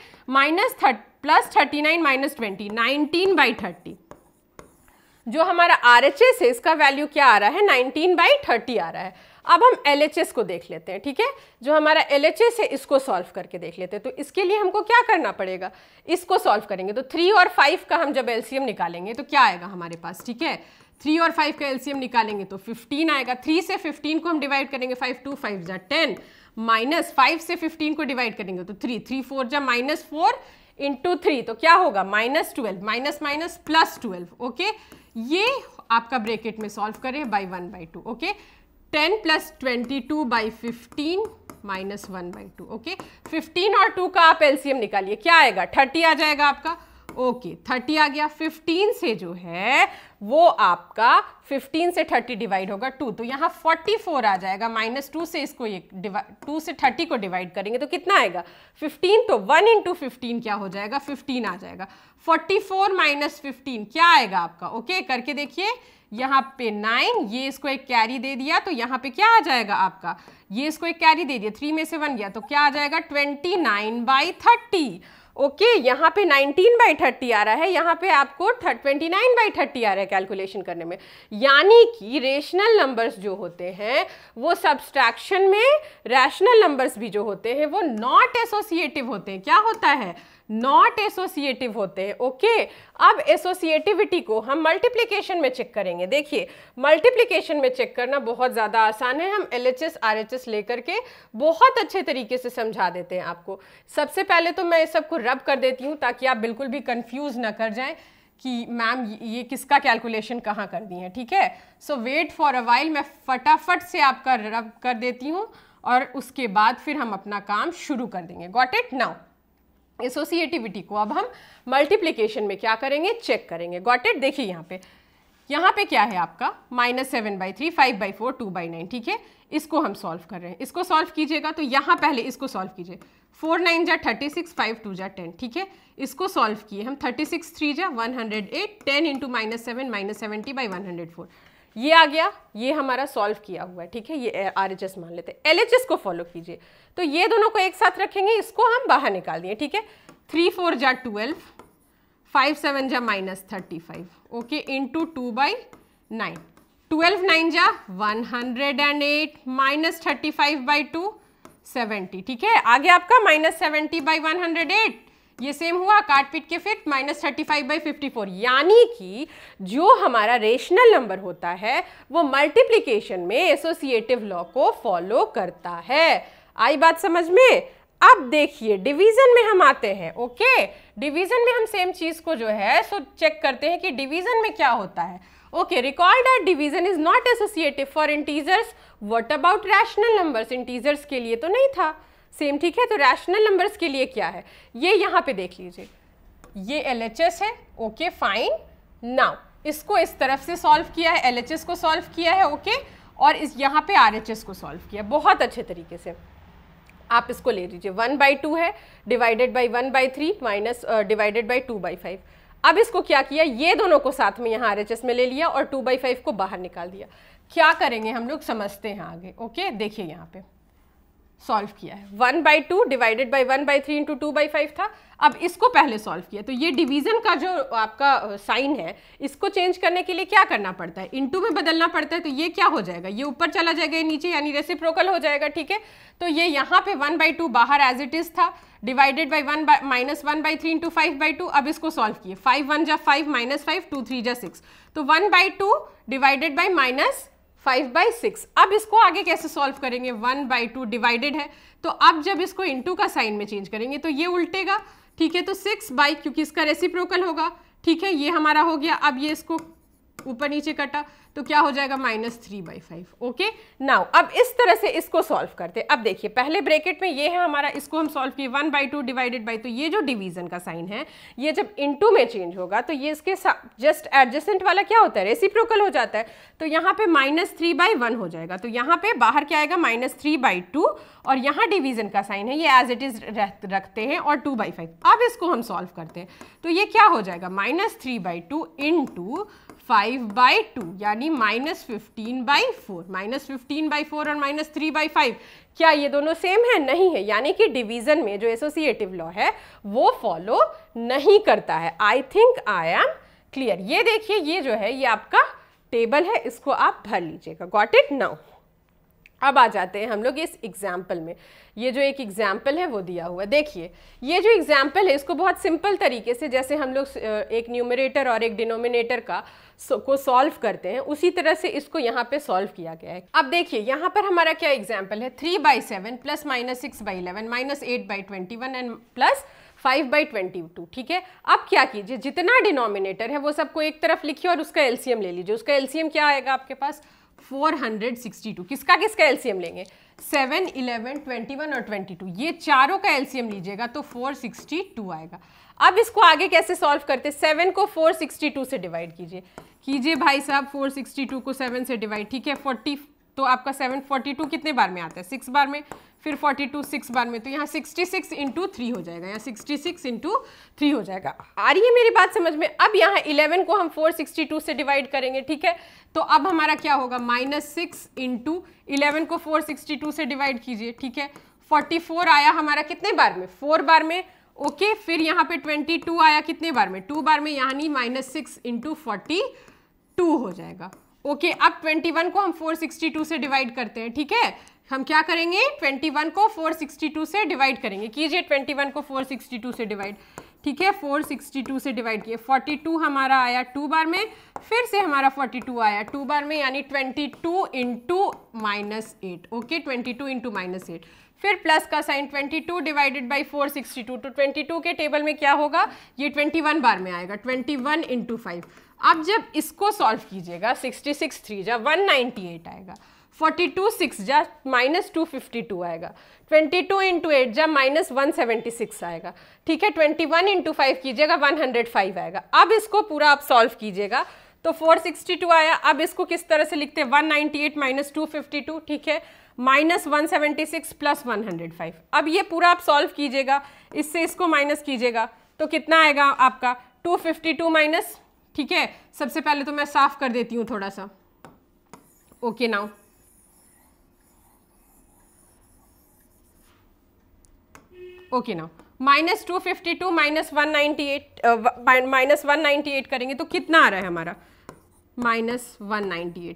प्लस 39 माइनस 20 19/30। जो हमारा RHS है इसका वैल्यू क्या आ रहा है 19/30 आ रहा है। अब हम LHS को देख लेते हैं, ठीक है, जो हमारा LHS है इसको सॉल्व करके देख लेते हैं। तो इसके लिए हमको क्या करना पड़ेगा, इसको सॉल्व करेंगे तो 3 और 5 का हम जब LCM निकालेंगे तो क्या आएगा हमारे पास, ठीक है 3 और 5 का LCM निकालेंगे तो 15 आएगा। 3 से 15 को हम डिवाइड करेंगे 5 2 5 जा 10 माइनस 5 से 15 को डिवाइड करेंगे तो 3 3 4 जा -4 इंटू 3 तो क्या होगा -12 माइनस माइनस प्लस 12, ओके ये आपका ब्रैकेट में सॉल्व करें by 1/2, okay 10 plus 22/15 minus 1/2, okay 15 और 2 का आप LCM निकालिए क्या आएगा 30 आ जाएगा आपका, ओके 30 आ गया। 15 से जो है वो आपका 15 से 30 डिवाइड होगा 2 तो यहाँ 44 आ जाएगा, -2 से इसको ये 2 से 30 को डिवाइड करेंगे तो कितना आएगा 15, तो 1 इंटू 15 क्या हो जाएगा 15 आ जाएगा। 44 माइनस 15 क्या आएगा आपका, ओके करके देखिए यहाँ पे 9, ये इसको एक कैरी दे दिया तो यहाँ पे क्या आ जाएगा आपका, ये इसको एक कैरी दे दिया 3 में से 1 गया तो क्या आ जाएगा 29/30, ओके यहाँ पे 19/30 आ रहा है, यहाँ पे आपको 29/30 आ रहा है कैलकुलेशन करने में। यानी कि रेशनल नंबर्स जो होते हैं वो सब्सट्रैक्शन में रैशनल नंबर्स भी जो होते हैं वो नॉट एसोसिएटिव होते हैं। क्या होता है नॉट एसोसिएटिव होते हैं, ओके अब एसोसिएटिविटी को हम मल्टीप्लिकेशन में चेक करेंगे। देखिए मल्टीप्लिकेशन में चेक करना बहुत ज़्यादा आसान है, हम LHS RHS लेकर के बहुत अच्छे तरीके से समझा देते हैं आपको। सबसे पहले तो मैं इस सबको रब कर देती हूँ ताकि आप बिल्कुल भी कंफ्यूज ना कर जाएं कि मैम ये किसका कैलकुलेशन कहाँ कर दी है, ठीक है। सो वेट फॉर अ वाइल, मैं फटाफट से आपका रब कर देती हूँ और उसके बाद फिर हम अपना काम शुरू कर देंगे। Got it. नाउ एसोसिएटिविटी को अब हम मल्टीप्लिकेशन में क्या करेंगे चेक करेंगे। Got it. देखिए यहाँ पे क्या है आपका -7/3 5/4 2/9, ठीक है इसको हम सॉल्व कर रहे हैं। इसको सॉल्व कीजिएगा तो यहाँ पहले इसको सॉल्व कीजिए 4 9 जा 36 5 2 जा 10, ठीक है इसको सॉल्व किए हम 36 3 जा 108 10 इंटू -7 -70/104 ये आ गया, ये हमारा सॉल्व किया हुआ है, ठीक है ये RHS मान लेते हैं। LHS को फॉलो कीजिए तो ये दोनों को एक साथ रखेंगे, इसको हम बाहर निकाल दिए, ठीक है 3 4 जा 12 5 7 जा -35, ओके इंटू 2/9 12 9 जा 108 -35/2 70, ठीक है आगे आपका -70/108 ये सेम हुआ काट पीट के फिर -35/54। यानी कि जो हमारा रेशनल नंबर होता है वो मल्टीप्लिकेशन में एसोसिएटिव लॉ को फॉलो करता है। आई बात समझ में। अब देखिए डिवीजन में हम आते हैं, ओके डिवीजन में हम सेम चीज को जो है सो चेक करते हैं कि डिवीजन में क्या होता है। Okay recall that division is not associative for integers. What about rational numbers, integers के लिए तो नहीं था सेम, ठीक है तो रैशनल नंबर्स के लिए क्या है ये यहाँ पे देख लीजिए, ये LHS है, ओके फाइन। नाउ इसको इस तरफ से सॉल्व किया है, LHS को सॉल्व किया है, ओके और इस यहाँ पे RHS को सॉल्व किया बहुत अच्छे तरीके से। आप इसको ले लीजिए 1/2 है divided by 1/3 minus divided by 2/5। अब इसको क्या किया, ये दोनों को साथ में यहाँ RHS में ले लिया और 2/5 को बाहर निकाल दिया। क्या करेंगे हम लोग समझते हैं आगे, ओके देखिए यहाँ पे सॉल्व किया है 1/2 डिवाइडेड बाई 1/3 इंटू 2/5 था। अब इसको पहले सॉल्व किया तो ये डिवीजन का जो आपका साइन है इसको चेंज करने के लिए क्या करना पड़ता है, इनटू में बदलना पड़ता है। तो ये क्या हो जाएगा, ये ऊपर चला जाएगा, ये नीचे यानी रेसिप्रोकल हो जाएगा, ठीक है। तो ये यहाँ पे 1/2 बाहर एज इट इज था डिवाइडेड बाई -1/3 इंटू 5/2। अब इसको सॉल्व किए 5 1 जा 5 -5 2 3 जा 6 तो 1/2 डिवाइडेड बाई -5/6। अब इसको आगे कैसे सॉल्व करेंगे, 1/2 डिवाइडेड है तो अब जब इसको इनटू का साइन में चेंज करेंगे तो ये उल्टेगा, ठीक है तो 6 बाई क्योंकि इसका रेसिप्रोकल होगा, ठीक है ये हमारा हो गया। अब ये इसको ऊपर नीचे कटा तो क्या हो जाएगा -3/5। ओके, नाउ अब इस तरह से इसको सॉल्व करते हैं। अब देखिए पहले ब्रैकेट में ये है हमारा, इसको हम सॉल्व किए 1/2 डिवाइडेड बाई, तो ये जो डिवीजन का साइन है ये जब इनटू में चेंज होगा तो ये इसके जस्ट एडजेसेंट वाला क्या होता है, रेसिप्रोकल हो जाता है। तो यहाँ पे -3/1 हो जाएगा, तो यहाँ पे बाहर क्या आएगा -3/2 और यहाँ डिवीजन का साइन है ये एज इट इज रखते हैं और 2/5। अब इसको हम सॉल्व करते हैं तो ये क्या हो जाएगा -3/2 इंटू 5/2 यानी -15/4। -15/4 और -3/5 क्या ये दोनों सेम है? नहीं है, यानी कि डिवीजन में जो एसोसिएटिव लॉ है वो फॉलो नहीं करता है। आई थिंक आई एम क्लियर। ये देखिए ये जो है ये आपका टेबल है, इसको आप भर लीजिएगा। Got it? नाउ अब आ जाते हैं हम लोग इस एग्जाम्पल में। ये जो एक एग्जाम्पल है वो दिया हुआ है, देखिए ये जो एग्जाम्पल है इसको बहुत सिंपल तरीके से जैसे हम लोग एक न्यूमरेटर और एक डिनोमिनेटर को सॉल्व करते हैं उसी तरह से इसको यहाँ पे सॉल्व किया गया है। अब देखिए यहाँ पर हमारा क्या एग्जाम्पल है, 3/7 प्लस -6/11 -8/21 एंड प्लस 5/22। ठीक है, अब क्या कीजिए जितना डिनोमिनेटर है वो सबको एक तरफ लिखिए और उसका एलसीएम ले लीजिए। उसका एलसीएम क्या आएगा आपके पास 462। किसका किसका एलसीएम लेंगे? 7, 11, 21 और 22, ये चारों का एलसीएम लीजिएगा तो 462 आएगा। अब इसको आगे कैसे सॉल्व करते? 7 को 462 से डिवाइड कीजिए भाई साहब, 462 को 7 से डिवाइड। ठीक है, 40 तो आपका 742 कितने बार में आता है? 6 बार में, फिर 42 6 बार में, तो यहाँ 66 इंटू 3 हो जाएगा, यहाँ 66 इंटू 3 हो जाएगा। आ रही है मेरी बात समझ में? अब यहाँ 11 को हम 462 से डिवाइड करेंगे। ठीक है, तो अब हमारा क्या होगा -6 इंटू 11 को 462 से डिवाइड कीजिए। ठीक है, 44 आया हमारा कितने बार में? 4 बार में। ओके, फिर यहाँ पे 22 आया कितने बार में? 2 बार में, यानी -6 इंटू 42 हो जाएगा। ओके, अब 21 को हम 462 से डिवाइड करते हैं। ठीक है, हम क्या करेंगे 21 को 462 से डिवाइड करेंगे। कीजिए 21 को 462 से डिवाइड। ठीक है, 462 से डिवाइड किए, 42 हमारा आया 2 बार में, फिर से हमारा 42 आया 2 बार में, यानी 22 इंटू -8। ओके, 22 इंटू -8, फिर प्लस का साइन, 22 डिवाइडेड बाई 462, तो 22 के टेबल में क्या होगा, ये 21 बार में आएगा, 21 इंटू 5। अब जब इसको सॉल्व कीजिएगा 66 3 जा 198 आएगा, 42 6 जा -252 आएगा, 22 इंटू 8 जा -176 आएगा। ठीक है, 21 इंटू 5 कीजिएगा 105 आएगा। अब इसको पूरा आप सॉल्व कीजिएगा तो 462 आया। अब इसको किस तरह से लिखते हैं, 198 -252। ठीक है, -176 प्लस 105। अब ये पूरा आप सॉल्व कीजिएगा, इससे इसको माइनस कीजिएगा तो कितना आएगा आपका 252 माइनस। ठीक है, सबसे पहले तो मैं साफ कर देती हूँ थोड़ा सा। ओके, नाउ -252 -198 करेंगे तो कितना आ रहा है हमारा -198।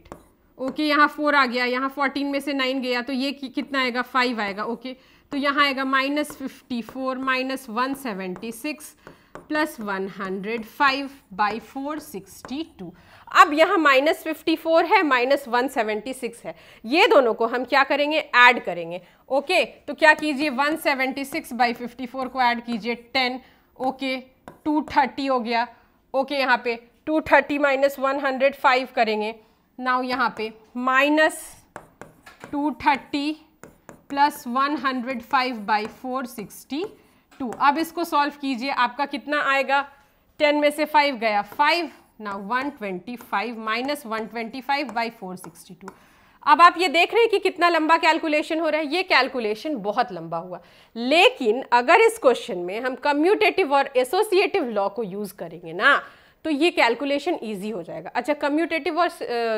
ओके, यहाँ 4 आ गया, यहाँ 14 में से 9 गया तो ये कितना आएगा 5 आएगा। ओके, तो यहाँ आएगा -54 -176 प्लस 105/462। अब यहाँ -54 है -176 है, ये दोनों को हम क्या करेंगे, ऐड करेंगे। ओके, तो क्या कीजिए 176/54 को ऐड कीजिए 10। ओके, 230 हो गया। ओके, यहाँ पे 230 -105 करेंगे। नाउ यहाँ पे -230 प्लस 105/462। अब इसको सॉल्व कीजिए, आपका कितना आएगा, 10 में से 5 गया 5, नाउ 125 -125/462। अब आप ये देख रहे हैं कि कितना लंबा कैलकुलेशन हो रहा है। ये कैलकुलेशन बहुत लंबा हुआ, लेकिन अगर इस क्वेश्चन में हम कम्यूटेटिव और एसोसिएटिव लॉ को यूज करेंगे ना तो ये कैलकुलेशन इजी हो जाएगा। अच्छा, कम्यूटेटिव और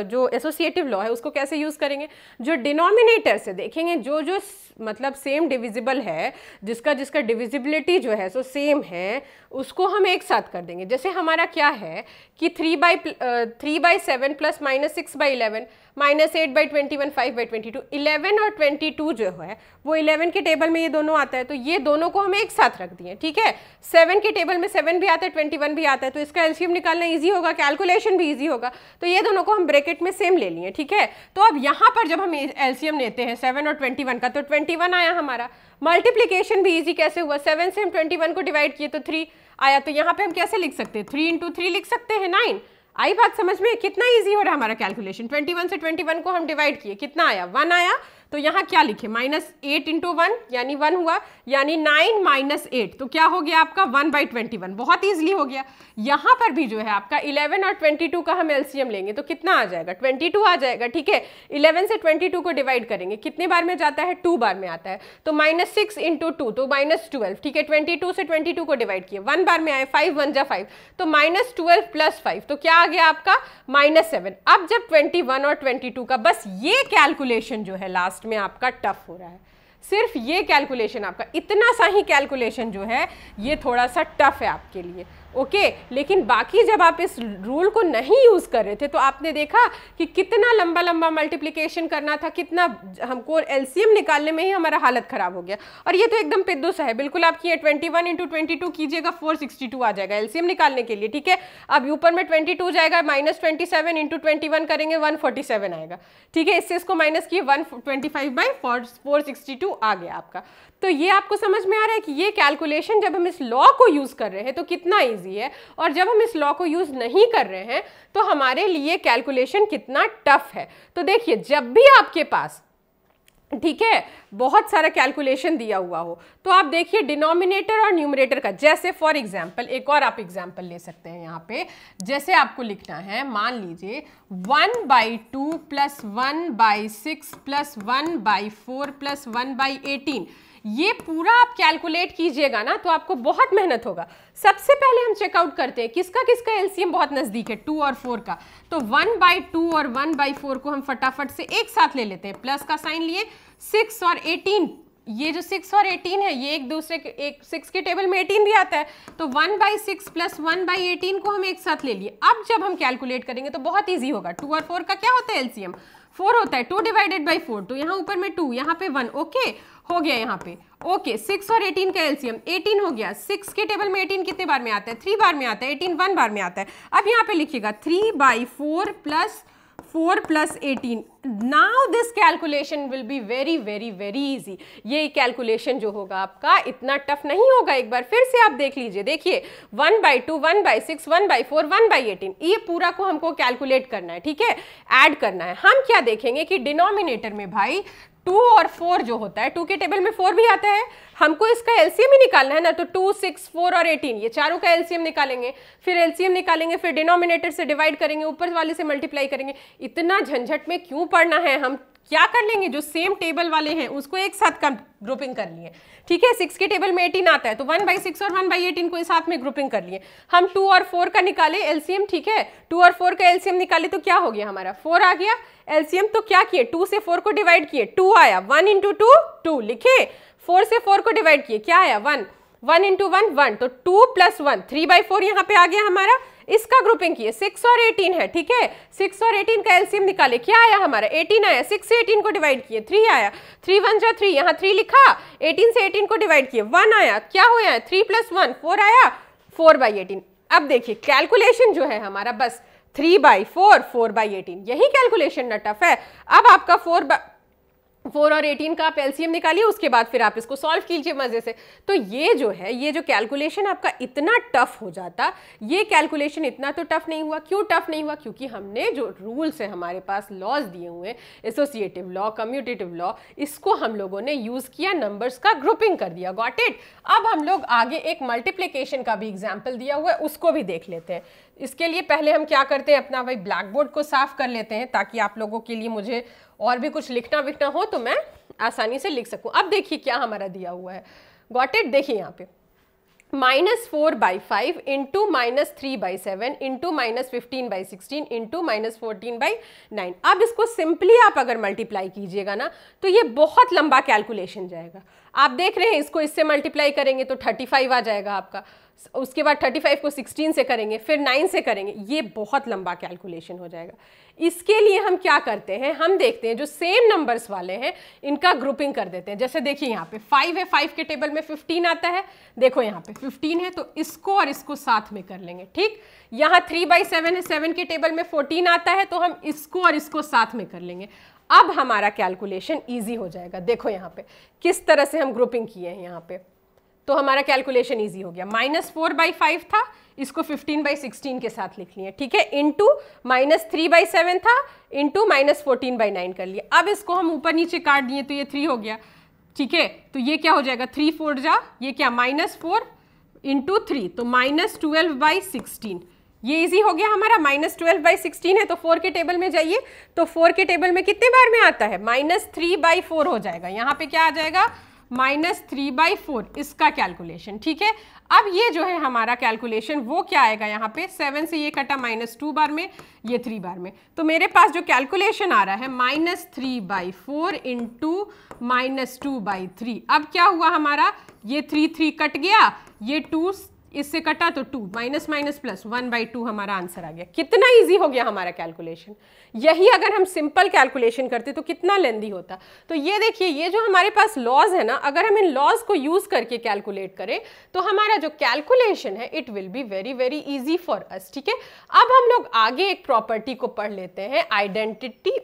जो एसोसिएटिव लॉ है उसको कैसे यूज़ करेंगे, जो डिनोमिनेटर से देखेंगे जो मतलब सेम डिविजिबल है, जिसका डिविजिबिलिटी जो है सो सेम है, उसको हम एक साथ कर देंगे। जैसे हमारा क्या है कि 3/7 प्लस -6/11 -8/21 5/22, 11 और 22 जो है वो 11 के टेबल में ये दोनों आता है, तो ये दोनों को हम एक साथ रख दिए। ठीक है, 7 के टेबल में 7 भी आता है, 21 भी आता है, तो इसका एलसीएम निकालना इजी होगा, कैलकुलेशन भी इजी होगा, तो ये दोनों को हम ब्रैकेट में सेम ले लिए। ठीक है, तो अब यहाँ पर जब हम एलसीएम लेते हैं 7 और 21 का, तो 21 आया हमारा। मल्टीप्लीकेशन भी इजी कैसे हुआ, 7 से हम 21 को डिवाइड किए तो 3 आया, तो यहाँ पे हम कैसे लिख सकते हैं, 3 इंटू 3 लिख सकते हैं 9। आई बात समझ में? कितना इजी हो रहा है हमारा कैलकुलेशन। 21 से 21 को हम डिवाइड किए, कितना आया? 1 आया। तो यहाँ क्या लिखे? -8 × 1 यानी 1 हुआ, यानी 9 - 8 तो क्या हो गया आपका? 1/21। बहुत ईजिली हो गया। यहाँ पर भी जो है आपका 11 और 22 का हम एलसीएम लेंगे तो कितना आ जाएगा? 22 आ जाएगा। ठीक है, 11 से 22 को डिवाइड करेंगे, कितने बार में जाता है? 2 बार में आता है। तो -6 × 2 तो -12। ठीक है, 22 से 22 को डिवाइड किए, 1 बार में आए, 5 1 जा 5 तो -12 + 5 तो क्या आ गया आपका? -7। अब जब 21 और 22 का बस ये कैलकुलेशन जो है लास्ट में आपका टफ हो रहा है, सिर्फ ये कैलकुलेशन आपका, इतना सा ही कैलकुलेशन जो है ये थोड़ा सा टफ है आपके लिए। ओके, लेकिन बाकी जब आप इस रूल को नहीं यूज कर रहे थे तो आपने देखा कि कितना लंबा लंबा मल्टीप्लिकेशन करना था, कितना हमको एलसीएम निकालने में ही हमारा हालत खराब हो गया। और ये तो एकदम पिद्दू सा है, बिल्कुल आप किए 21 × 22 कीजिएगा 462 आ जाएगा एलसीएम निकालने के लिए। ठीक है, अब ऊपर में 22 जाएगा, -27 × 21 करेंगे 147 आएगा। ठीक है, इससे इसको माइनस किए 125/462 आ गया आपका। तो ये आपको समझ में आ रहा है कि ये कैलकुलेशन जब हम इस लॉ को यूज कर रहे हैं तो कितना इजी है, और जब हम इस लॉ को यूज नहीं कर रहे हैं तो हमारे लिए कैलकुलेशन कितना टफ है। तो देखिए, जब भी आपके पास, ठीक है, बहुत सारा कैलकुलेशन दिया हुआ हो तो आप देखिए डिनोमिनेटर और न्यूमरेटर का, जैसे फॉर एग्जांपल एक और आप एग्जांपल ले सकते हैं यहाँ पे। जैसे आपको लिखना है, मान लीजिए 1/2 + 1/6 + 1/4 + 1/18, ये पूरा आप कैलकुलेट कीजिएगा ना तो आपको बहुत मेहनत होगा। सबसे पहले हम चेकआउट करते हैं किसका किसका एलसीएम बहुत नजदीक है, 2 और 4 का। तो 1/2 और 1/4 को हम फटाफट से एक साथ ले लेते हैं, प्लस का साइन लिए। 6 और 18, ये जो 6 और 18 है ये एक दूसरे के, एक 6 के टेबल में 18 भी आता है, तो 1/6 + 1/18 को हम एक साथ ले लिए। अब जब हम कैलकुलेट करेंगे तो बहुत ईजी होगा। 2 और 4 का क्या होता है एलसीएम? 4 होता है, 2 / 4, तो यहाँ ऊपर में 2, यहाँ पे 1। ओके, हो गया यहाँ पे। ओके, 6 और 18 का एलसीएम 18 हो गया। 6 के टेबल में 18 कितने बार में आता है? 3 बार में आता है। 18 1 बार में आता है। अब यहाँ पे लिखिएगा 3/4 + 4 + 18। Now this calculation will be very very very easy. ये कैलकुलेशन जो होगा आपका इतना टफ नहीं होगा। एक बार फिर से आप देख लीजिए, देखिए 1/2 1/6 1/4 1/18, ये पूरा को हमको कैलकुलेट करना है। ठीक है, ऐड करना है। हम क्या देखेंगे कि डिनोमिनेटर में भाई 2 और 4 जो होता है, 2 के टेबल में 4 भी आता है, हमको इसका एलसीएम ही निकालना है ना। तो 2 6 4 और 18, ये चारों का एलसीएम निकालेंगे, फिर एलसीएम निकालेंगे, फिर डिनोमिनेटर से डिवाइड करेंगे, ऊपर वाले से मल्टीप्लाई करेंगे। इतना झंझट में क्यों पढ़ना है? हम क्या कर लेंगे, जो सेम टेबल वाले हैं उसको एक साथ ग्रुपिंग कर लिए। ठीक है, 6 के टेबल में 18 आता है तो 1/6 और 1/18 को साथ में ग्रुपिंग कर लिए। हम 2 और 4 का निकाले एलसीएम। ठीक है, 2 और 4 का एलसीएम निकाले तो क्या हो गया हमारा? 4 आ गया एलसीएम। तो क्या किए? 2 से 4 को डिवाइड किए, 2 आया। 1 × 2 2 लिखे। 4 से 4 को डिवाइड किए, क्या आया? 1 1 × 1 1, तो 2 + 1 3/4 यहाँ पे आ गया हमारा। इसका ग्रुपिंग किए, 6 और 18 है। ठीक है, 6 और 18 का एलसीएम निकाले, क्या आया हमारा? 18 आया। 6 से 18 को डिवाइड किए, 3 आया। 3 1 जा 3, यहाँ 3 लिखा। 18 से 18 को डिवाइड किए, 1 आया। क्या हो गया? 3 + 1 4 आया, 4/18। अब देखिए कैलकुलेशन जो है हमारा बस 3/4 4/18, यही कैलकुलेशन ना टफ है। अब आपका 4 और 18 का आप एलसीएम निकालिए, उसके बाद फिर आप इसको सॉल्व कीजिए मजे से। तो ये जो है, ये जो कैलकुलेशन आपका इतना टफ हो जाता, ये कैलकुलेशन इतना तो टफ नहीं हुआ। क्यों टफ नहीं हुआ? क्योंकि हमने जो रूल्स है हमारे पास, लॉज दिए हुए हैं, एसोसिएटिव लॉ, कम्यूटेटिव लॉ, इसको हम लोगों ने यूज किया, नंबर्स का ग्रुपिंग कर दिया। Got it? अब हम लोग आगे एक मल्टीप्लिकेशन का भी एग्जाम्पल दिया हुआ है, उसको भी देख लेते हैं। इसके लिए पहले हम क्या करते हैं, अपना भाई ब्लैक बोर्ड को साफ कर लेते हैं, ताकि आप लोगों के लिए मुझे और भी कुछ लिखना विखना हो तो मैं आसानी से लिख सकूं। अब देखिए क्या हमारा दिया हुआ है। Got it? देखिए यहाँ पे -4/5 इंटू -3/7 इंटू -15/16 इंटू -14/9। अब इसको सिंपली आप अगर मल्टीप्लाई कीजिएगा ना तो ये बहुत लंबा कैलकुलेशन जाएगा। आप देख रहे हैं, इसको इससे मल्टीप्लाई करेंगे तो 35 आ जाएगा आपका। उसके बाद 35 को 16 से करेंगे, फिर 9 से करेंगे, ये बहुत लंबा कैलकुलेशन हो जाएगा। इसके लिए हम क्या करते हैं, हम देखते हैं जो सेम नंबर्स वाले हैं इनका ग्रुपिंग कर देते हैं। जैसे देखिए यहाँ पे 5 है, 5 के टेबल में 15 आता है। देखो यहाँ पे 15 है तो इसको और इसको साथ में कर लेंगे। ठीक, यहाँ 3/7 है, 7 के टेबल में 14 आता है तो हम इसको और इसको साथ में कर लेंगे। अब हमारा कैलकुलेशन ईजी हो जाएगा। देखो यहाँ पे किस तरह से हम ग्रुपिंग किए हैं। यहाँ पे तो हमारा कैलकुलेशन ईजी हो गया। -4/5 था, इसको 15/16 के साथ लिख लिया, ठीक है, इंटू -3/7 था, इंटू -14/9 कर लिया। अब इसको हम ऊपर नीचे काट दिए तो ये 3 हो गया, ठीक है, तो ये क्या हो जाएगा 3 4 जा, ये क्या -4 इंटू 3 तो -12/16। ये इजी हो गया हमारा, -12/16 है तो 4 के टेबल में जाइए, तो 4 के टेबल में कितने बार में आता है, -3/4 हो जाएगा। यहाँ पे क्या आ जाएगा -3/4 इसका कैलकुलेशन, ठीक है। अब ये जो है हमारा कैलकुलेशन वो क्या आएगा, यहाँ पे 7 से ये कटा -2 बार में, ये 3 बार में, तो मेरे पास जो कैलकुलेशन आ रहा है -3/4 इंटू -2/3। अब क्या हुआ हमारा, ये 3 कट गया, ये 2 इससे कटा तो 2 माइनस माइनस प्लस 1/2 हमारा आंसर आ गया। कितना इजी हो गया हमारा कैलकुलेशन। यही अगर हम सिंपल कैलकुलेशन करते तो कितना लेंदी होता। तो ये देखिए, ये जो हमारे पास लॉज है ना, अगर हम इन लॉज को यूज करके कैलकुलेट करें तो हमारा जो कैलकुलेशन है it will be very very easy for us, ठीक है। अब हम लोग आगे एक प्रॉपर्टी को पढ़ लेते हैं, identity,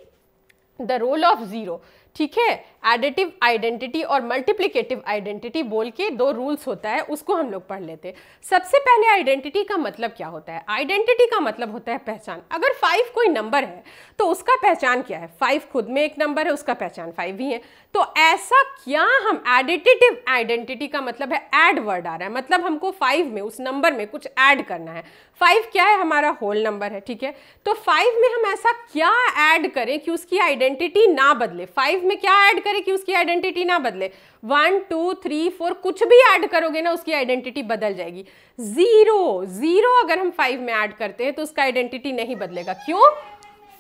the role of zero, ठीक है। एडिटिव आइडेंटिटी और मल्टीप्लिकेटिव आइडेंटिटी बोल के 2 रूल्स होता है, उसको हम लोग पढ़ लेते हैं। सबसे पहले आइडेंटिटी का मतलब क्या होता है। आइडेंटिटी का मतलब होता है पहचान। अगर 5 कोई नंबर है तो उसका पहचान क्या है, 5 खुद में एक नंबर है, उसका पहचान 5 ही है। तो ऐसा क्या हम एडिटिव आइडेंटिटी का मतलब है ऐड वर्ड आ रहा है, मतलब हमको 5 में उस नंबर में कुछ ऐड करना है। 5 क्या है, हमारा होल नंबर है, ठीक है। तो 5 में हम ऐसा क्या ऐड करें कि उसकी आइडेंटिटी ना बदले। 5 में क्या ऐड करें कि उसकी आइडेंटिटी ना बदले। 1 2 3 4 कुछ भी ऐड करोगे ना उसकी आइडेंटिटी बदल जाएगी। 0 अगर हम 5 में ऐड करते हैं तो उसका आइडेंटिटी नहीं बदलेगा। क्यों,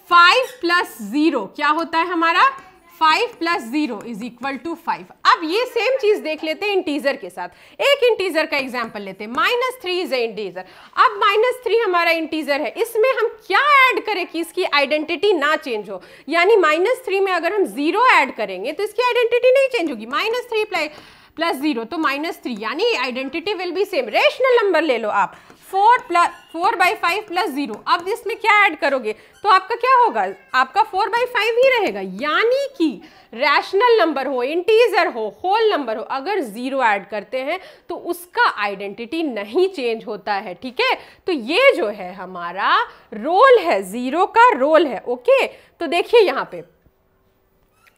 5 + 0 क्या होता है हमारा, 5 + 0 = 5। अब ये सेम चीज देख लेते हैं इंटीजर के साथ। एक इंटीजर का एग्जांपल लेते हैं, -3 इज ए इंटीजर। अब -3 हमारा इंटीजर है, इसमें हम क्या ऐड करें कि इसकी आइडेंटिटी ना चेंज हो। यानी -3 में अगर हम 0 ऐड करेंगे तो इसकी आइडेंटिटी नहीं चेंज होगी। -3 + 0 तो -3, यानी identity will be same. Rational number ले लो आप, 4/5 + 0। अब इसमें क्या ऐड करोगे तो आपका क्या होगा, आपका 4/5 ही रहेगा। यानी कि रैशनल नंबर हो, इंटीजर हो, होल नंबर हो, अगर 0 ऐड करते हैं तो उसका आइडेंटिटी नहीं चेंज होता है, ठीक है। तो ये जो है हमारा रोल है, 0 का रोल है, ओके। तो देखिए यहाँ पे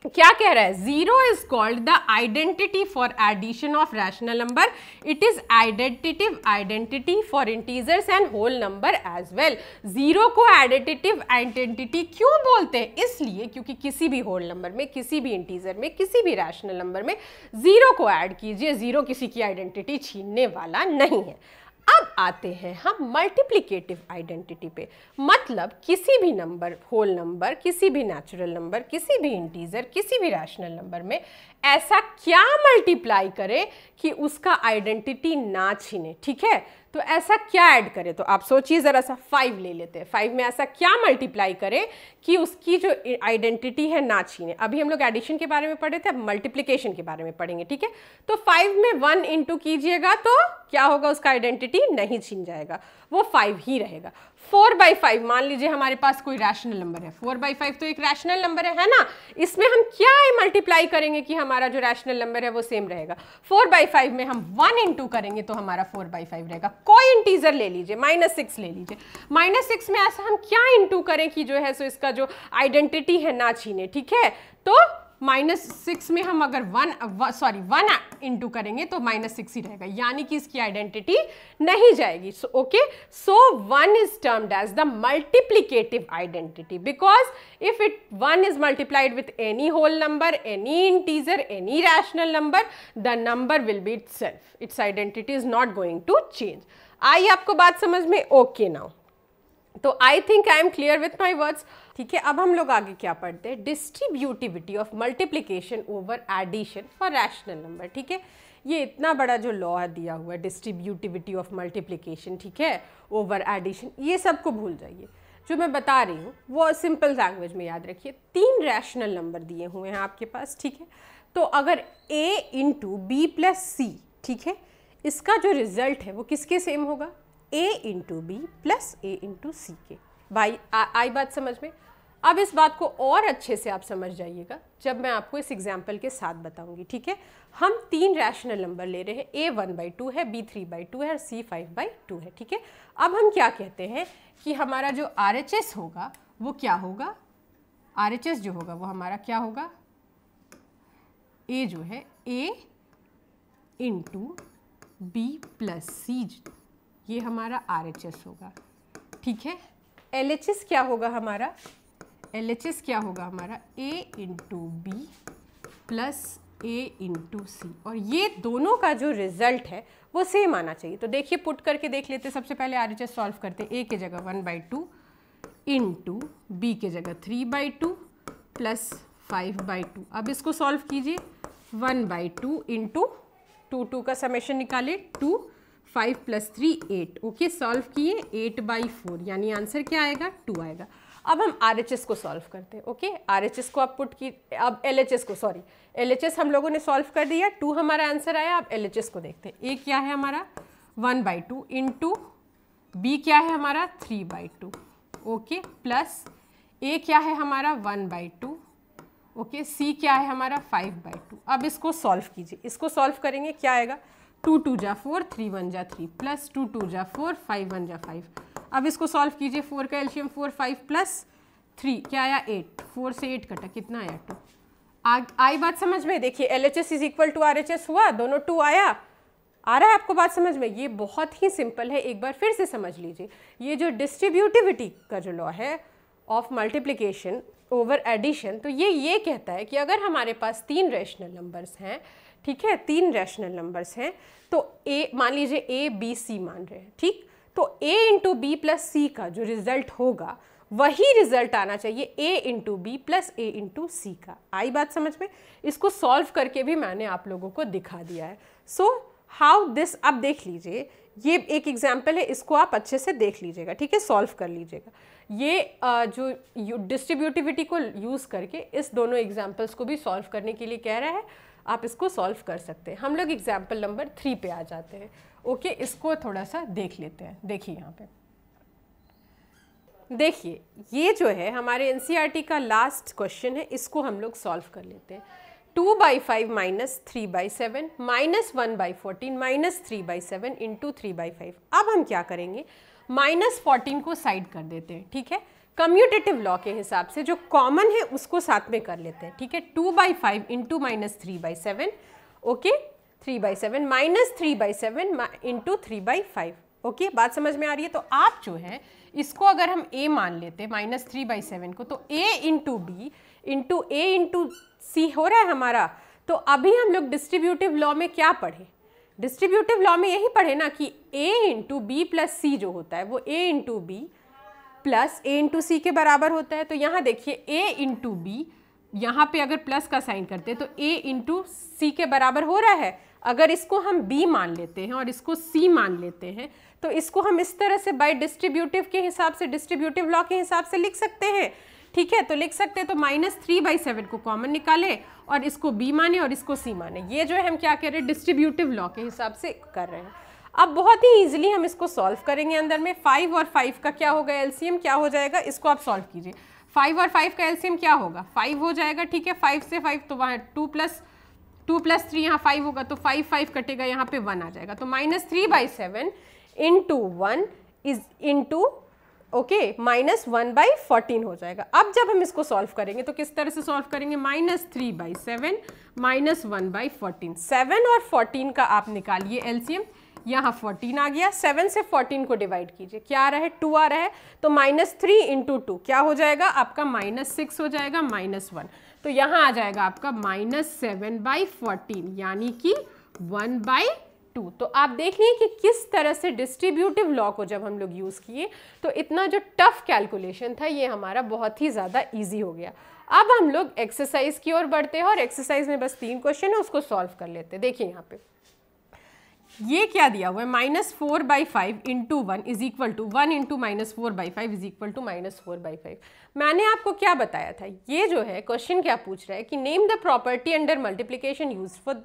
क्या कह रहा है, 0 is called the identity for addition of rational number. It is identitive identity for integers and whole number as well. 0 को एडिटिव आइडेंटिटी क्यों बोलते हैं, इसलिए क्योंकि किसी भी होल नंबर में, किसी भी इंटीजर में, किसी भी रैशनल नंबर में 0 को ऐड कीजिए, 0 किसी की आइडेंटिटी छीनने वाला नहीं है। अब आते हैं हम मल्टीप्लिकेटिव आइडेंटिटी पे, मतलब किसी भी नंबर, होल नंबर, किसी भी नेचुरल नंबर, किसी भी इंटीजर, किसी भी रैशनल नंबर में ऐसा क्या मल्टीप्लाई करे कि उसका आइडेंटिटी ना छीने, ठीक है। तो ऐसा क्या ऐड करे, तो आप सोचिए जरा सा, 5 ले लेते हैं। 5 में ऐसा क्या मल्टीप्लाई करे कि उसकी जो आइडेंटिटी है ना छीने। अभी हम लोग एडिशन के बारे में पढ़े थे, अब मल्टीप्लिकेशन के बारे में पढ़ेंगे, ठीक है। तो 5 में 1 इंटू कीजिएगा तो क्या होगा, उसका आइडेंटिटी नहीं छीन जाएगा, वो 5 ही रहेगा। 4/5 मान लीजिए हमारे पास कोई रैशनल नंबर है, 4/5 तो एक रैशनल नंबर है ना। इसमें हम क्या मल्टीप्लाई करेंगे कि हमारा जो रैशनल नंबर है वो सेम रहेगा। 4/5 में हम 1 इंटू करेंगे तो हमारा 4/5 रहेगा। कोई इंटीजर ले लीजिए, -6 ले लीजिए, -6 में ऐसा हम क्या इंटू करें कि जो है सो इसका जो आइडेंटिटी है ना छीने, ठीक है। तो -6 में हम अगर 1 इंटू करेंगे तो -6 ही रहेगा, यानी कि इसकी आइडेंटिटी नहीं जाएगी। So okay, so 1 is termed as the multiplicative identity because if 1 is multiplied with any whole number, any integer, any rational number, the number will be itself, it's identity is not going to change. आई आपको बात समझ में, okay now. तो I think I am clear with my words, ठीक है। अब हम लोग आगे क्या पढ़ते हैं, distributivity of multiplication over addition for rational number, ठीक है। ये इतना बड़ा जो लॉ दिया हुआ है, डिस्ट्रीब्यूटिविटी ऑफ मल्टीप्लिकेशन, ठीक है, ओवर एडिशन, ये सबको भूल जाइए। जो मैं बता रही हूँ वो सिंपल लैंग्वेज में याद रखिए। 3 रैशनल नंबर दिए हुए हैं आपके पास, ठीक है। तो अगर a इंटू बी प्लस सी, ठीक है, इसका जो रिजल्ट है वो किसके सेम होगा, a into B plus a into सी के। भाई आई बात समझ में। अब इस बात को और अच्छे से आप समझ जाइएगा जब मैं आपको इस एग्जाम्पल के साथ बताऊंगी, ठीक है। हम 3 रैशनल नंबर ले रहे हैं, a 1/2 है, b 3/2 है और c 5/2 है, ठीक है। अब हम क्या कहते हैं कि हमारा जो RHS होगा वो क्या होगा, RHS जो होगा वो हमारा क्या होगा, a जो है a into b plus c, ये हमारा RHS होगा, ठीक है। LHS क्या होगा हमारा, LHS क्या होगा हमारा a into B plus a into C, और ये दोनों का जो रिजल्ट है वो सेम आना चाहिए। तो देखिए पुट करके देख लेते, सबसे पहले RHS सॉल्व करते, a की जगह 1/2 इंटू बी के जगह 3/2 प्लस 5/2। अब इसको सॉल्व कीजिए, 1/2 इंटू 2 का समेशन निकाले, 2 5 प्लस 3 8, ओके। सॉल्व किए 8/4, यानी आंसर क्या आएगा, 2 आएगा। अब हम RHS को सॉल्व करते हैं, ओके। RHS को आप पुट की, अब LHS को, सॉरी LHS हम लोगों ने सॉल्व कर दिया, 2 हमारा आंसर आया। अब LHS को देखते हैं, a क्या है हमारा 1/2 इंटू b क्या है हमारा 3/2, ओके, प्लस a क्या है हमारा 1/2, ओके, c क्या है हमारा 5/2। अब इसको सॉल्व कीजिए, इसको सॉल्व करेंगे क्या आएगा, 2 2 जा 4, 3 1 जा 3 प्लस 2 2 जा 4, 5 1 जा 5। अब इसको सॉल्व कीजिए, 4 का एलसीएम 4, 5 प्लस 3 क्या आया 8, 4 से 8 कटा कितना आया 2। आई बात समझ में, देखिए LHS is equal to RHS हुआ, दोनों 2 आया, आ रहा है आपको बात समझ में। ये बहुत ही सिंपल है, एक बार फिर से समझ लीजिए। ये जो डिस्ट्रीब्यूटिविटी का जो लॉ है ऑफ मल्टीप्लिकेशन ओवर एडिशन, तो ये कहता है कि अगर हमारे पास 3 रैशनल नंबर्स हैं, ठीक है, 3 रैशनल नंबर्स हैं, तो a मान लीजिए a b c मान रहे हैं, ठीक, तो a into B plus C का जो रिजल्ट होगा वही रिजल्ट आना चाहिए a into B plus a into C का। आई बात समझ में। इसको सॉल्व करके भी मैंने आप लोगों को दिखा दिया है। सो हाउ दिस, अब देख लीजिए, ये एक एग्जाम्पल है, इसको आप अच्छे से देख लीजिएगा, ठीक है, सॉल्व कर लीजिएगा। ये जो डिस्ट्रीब्यूटिविटी को यूज़ करके इस दोनों एग्जाम्पल्स को भी सॉल्व करने के लिए कह रहा है, आप इसको सॉल्व कर सकते हैं। हम लोग एग्जाम्पल नंबर 3 पे आ जाते हैं, ओके। इसको थोड़ा सा देख लेते हैं, देखिए यहाँ पे देखिए, ये जो है हमारे NCERT का लास्ट क्वेश्चन है, इसको हम लोग सॉल्व कर लेते हैं। 2/5 माइनस 3/7 माइनस 1/14 माइनस 3/7 इंटू 3/5। अब हम क्या करेंगे, -14 को साइड कर देते हैं, ठीक है। कम्यूटेटिव लॉ के हिसाब से जो कॉमन है उसको साथ में कर लेते हैं, ठीक है। 2/5 into minus 3/7, okay, 3/7 minus 3/7 into 3/5, okay, बात समझ में आ रही है। तो आप जो है इसको अगर हम a मान लेते हैं -3/7 को, तो a into b into a into c हो रहा है हमारा। तो अभी हम लोग डिस्ट्रीब्यूटिव लॉ में क्या पढ़े, डिस्ट्रीब्यूटिव लॉ में यही पढ़े ना कि a into B plus c जो होता है वो a into B plus a into सी के बराबर होता है। तो यहाँ देखिए a इंटू बी, यहाँ पे अगर प्लस का साइन करते हैं तो a इंटू सी के बराबर हो रहा है। अगर इसको हम b मान लेते हैं और इसको c मान लेते हैं, तो इसको हम इस तरह से बाय डिस्ट्रीब्यूटिव के हिसाब से, डिस्ट्रीब्यूटिव लॉ के हिसाब से लिख सकते हैं, ठीक है। तो लिख सकते हैं, तो -3/7 को कॉमन निकाले और इसको b माने और इसको c माने। ये जो है हम क्या कर रहे हैं, डिस्ट्रीब्यूटिव लॉ के हिसाब से कर रहे हैं। अब बहुत ही इजीली हम इसको सॉल्व करेंगे। अंदर में 5 और 5 का क्या होगा एलसीएम, क्या हो जाएगा, इसको आप सॉल्व कीजिए। 5 और 5 का एलसीएम क्या होगा, 5 हो जाएगा, ठीक है। 5 से 5 तो वहाँ 2 प्लस 3 यहाँ 5 होगा, तो 5 5 कटेगा, यहाँ पे 1 आ जाएगा। तो -3/7 इंटू 1 इज इंटू, ओके, -1/14 हो जाएगा। अब जब हम इसको सॉल्व करेंगे तो किस तरह से सॉल्व करेंगे, -3/7 -1/14, 7 और 14 का आप निकालिए एलसीएम। यहाँ 14 आ गया, 7 से 14 को डिवाइड कीजिए, क्या आ रहा है, 2 आ रहा है। तो -3 इंटू 2 क्या हो जाएगा आपका, -6 हो जाएगा, -1। तो यहाँ आ जाएगा आपका -7/14, यानी कि 1/2। तो आप देख लीजिए कि किस तरह से डिस्ट्रीब्यूटिव लॉ को जब हम लोग यूज़ किए तो इतना जो टफ कैलकुलेशन था ये हमारा बहुत ही ज़्यादा ईजी हो गया। अब हम लोग एक्सरसाइज की ओर बढ़ते हैं और एक्सरसाइज में बस 3 क्वेश्चन है, उसको सॉल्व कर लेते हैं। देखिए यहाँ पे ये क्या दिया हुआ है, -4/5 into 1 is equal to 1 into -4/5 is equal to -4/5। मैंने आपको क्या बताया था, ये जो है क्वेश्चन क्या पूछ रहा है कि name the property under multiplication use for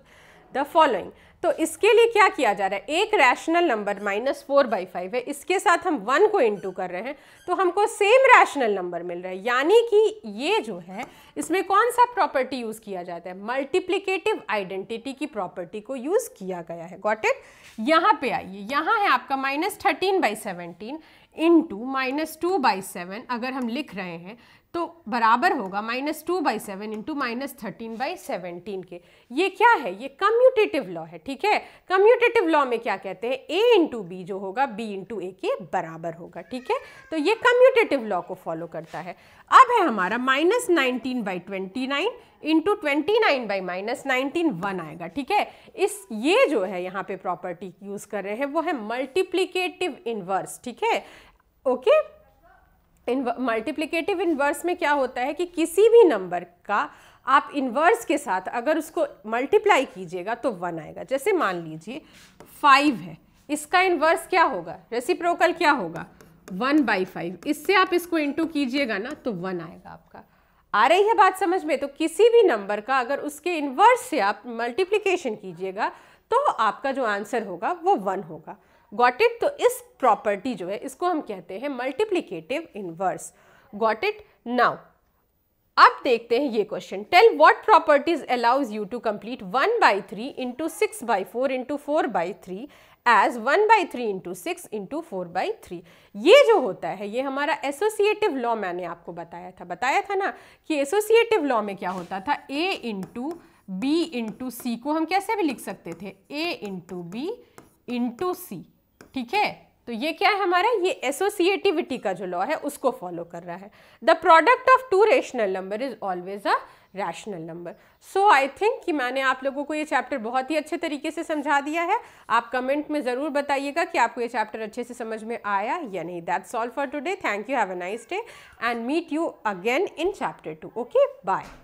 the following. तो इसके लिए क्या किया जा रहा है, एक रैशनल नंबर -4/5 है, इसके साथ हम 1 को इंटू कर रहे हैं तो हमको सेम रैशनल नंबर मिल रहा है, यानी कि ये जो है इसमें कौन सा प्रॉपर्टी यूज किया जाता है, मल्टीप्लिकेटिव आइडेंटिटी की प्रॉपर्टी को यूज किया गया है। Got it. यहाँ पे आइए, यहाँ है आपका -13/17 इंटू -2/7, अगर हम लिख रहे हैं तो बराबर होगा -2/7 इंटू -13/17 के। ये क्या है, ये कम्यूटेटिव लॉ है, ठीक है। कम्यूटेटिव लॉ में क्या कहते हैं, a इंटू बी जो होगा b इंटू ए के बराबर होगा, ठीक है। तो ये कम्यूटेटिव लॉ को फॉलो करता है। अब है हमारा -19/29 इंटू 29/-19 1 आएगा, ठीक है। ये जो है यहाँ पे प्रॉपर्टी यूज कर रहे हैं वो है मल्टीप्लिकेटिव इनवर्स, ठीक है। ओके, मल्टीप्लिकेटिव इन्वर्स में क्या होता है कि किसी भी नंबर का आप इन्वर्स के साथ अगर उसको मल्टीप्लाई कीजिएगा तो 1 आएगा। जैसे मान लीजिए 5 है, इसका इन्वर्स क्या होगा, रेसिप्रोकल क्या होगा, 1/5। इससे आप इसको इंटू कीजिएगा ना तो 1 आएगा आपका। आ रही है बात समझ में। तो किसी भी नंबर का अगर उसके इन्वर्स से आप मल्टीप्लिकेशन कीजिएगा तो आपका जो आंसर होगा वो 1 होगा। Got it. तो इस प्रॉपर्टी जो है इसको हम कहते हैं multiplicative inverse. Got it. Now अब देखते हैं ये question. Tell what properties allows you to complete 1/3 into 6/4 into 4/3 as 1/3 into 6 into 4/3। ये जो होता है ये हमारा एसोसिएटिव लॉ मैंने आपको बताया था ना कि एसोसिएटिव लॉ में क्या होता था, a इंटू बी इंटू सी को हम कैसे भी लिख सकते थे, a इंटू बी इंटू सी, ठीक है। तो ये क्या है हमारा, ये एसोसिएटिविटी का जो लॉ है उसको फॉलो कर रहा है। The product of two rational number is always a rational number. So I think कि मैंने आप लोगों को ये चैप्टर बहुत ही अच्छे तरीके से समझा दिया है। आप कमेंट में ज़रूर बताइएगा कि आपको ये चैप्टर अच्छे से समझ में आया या नहीं। That's all for today. Thank you, have a nice day and meet you again in chapter 2। Okay, bye.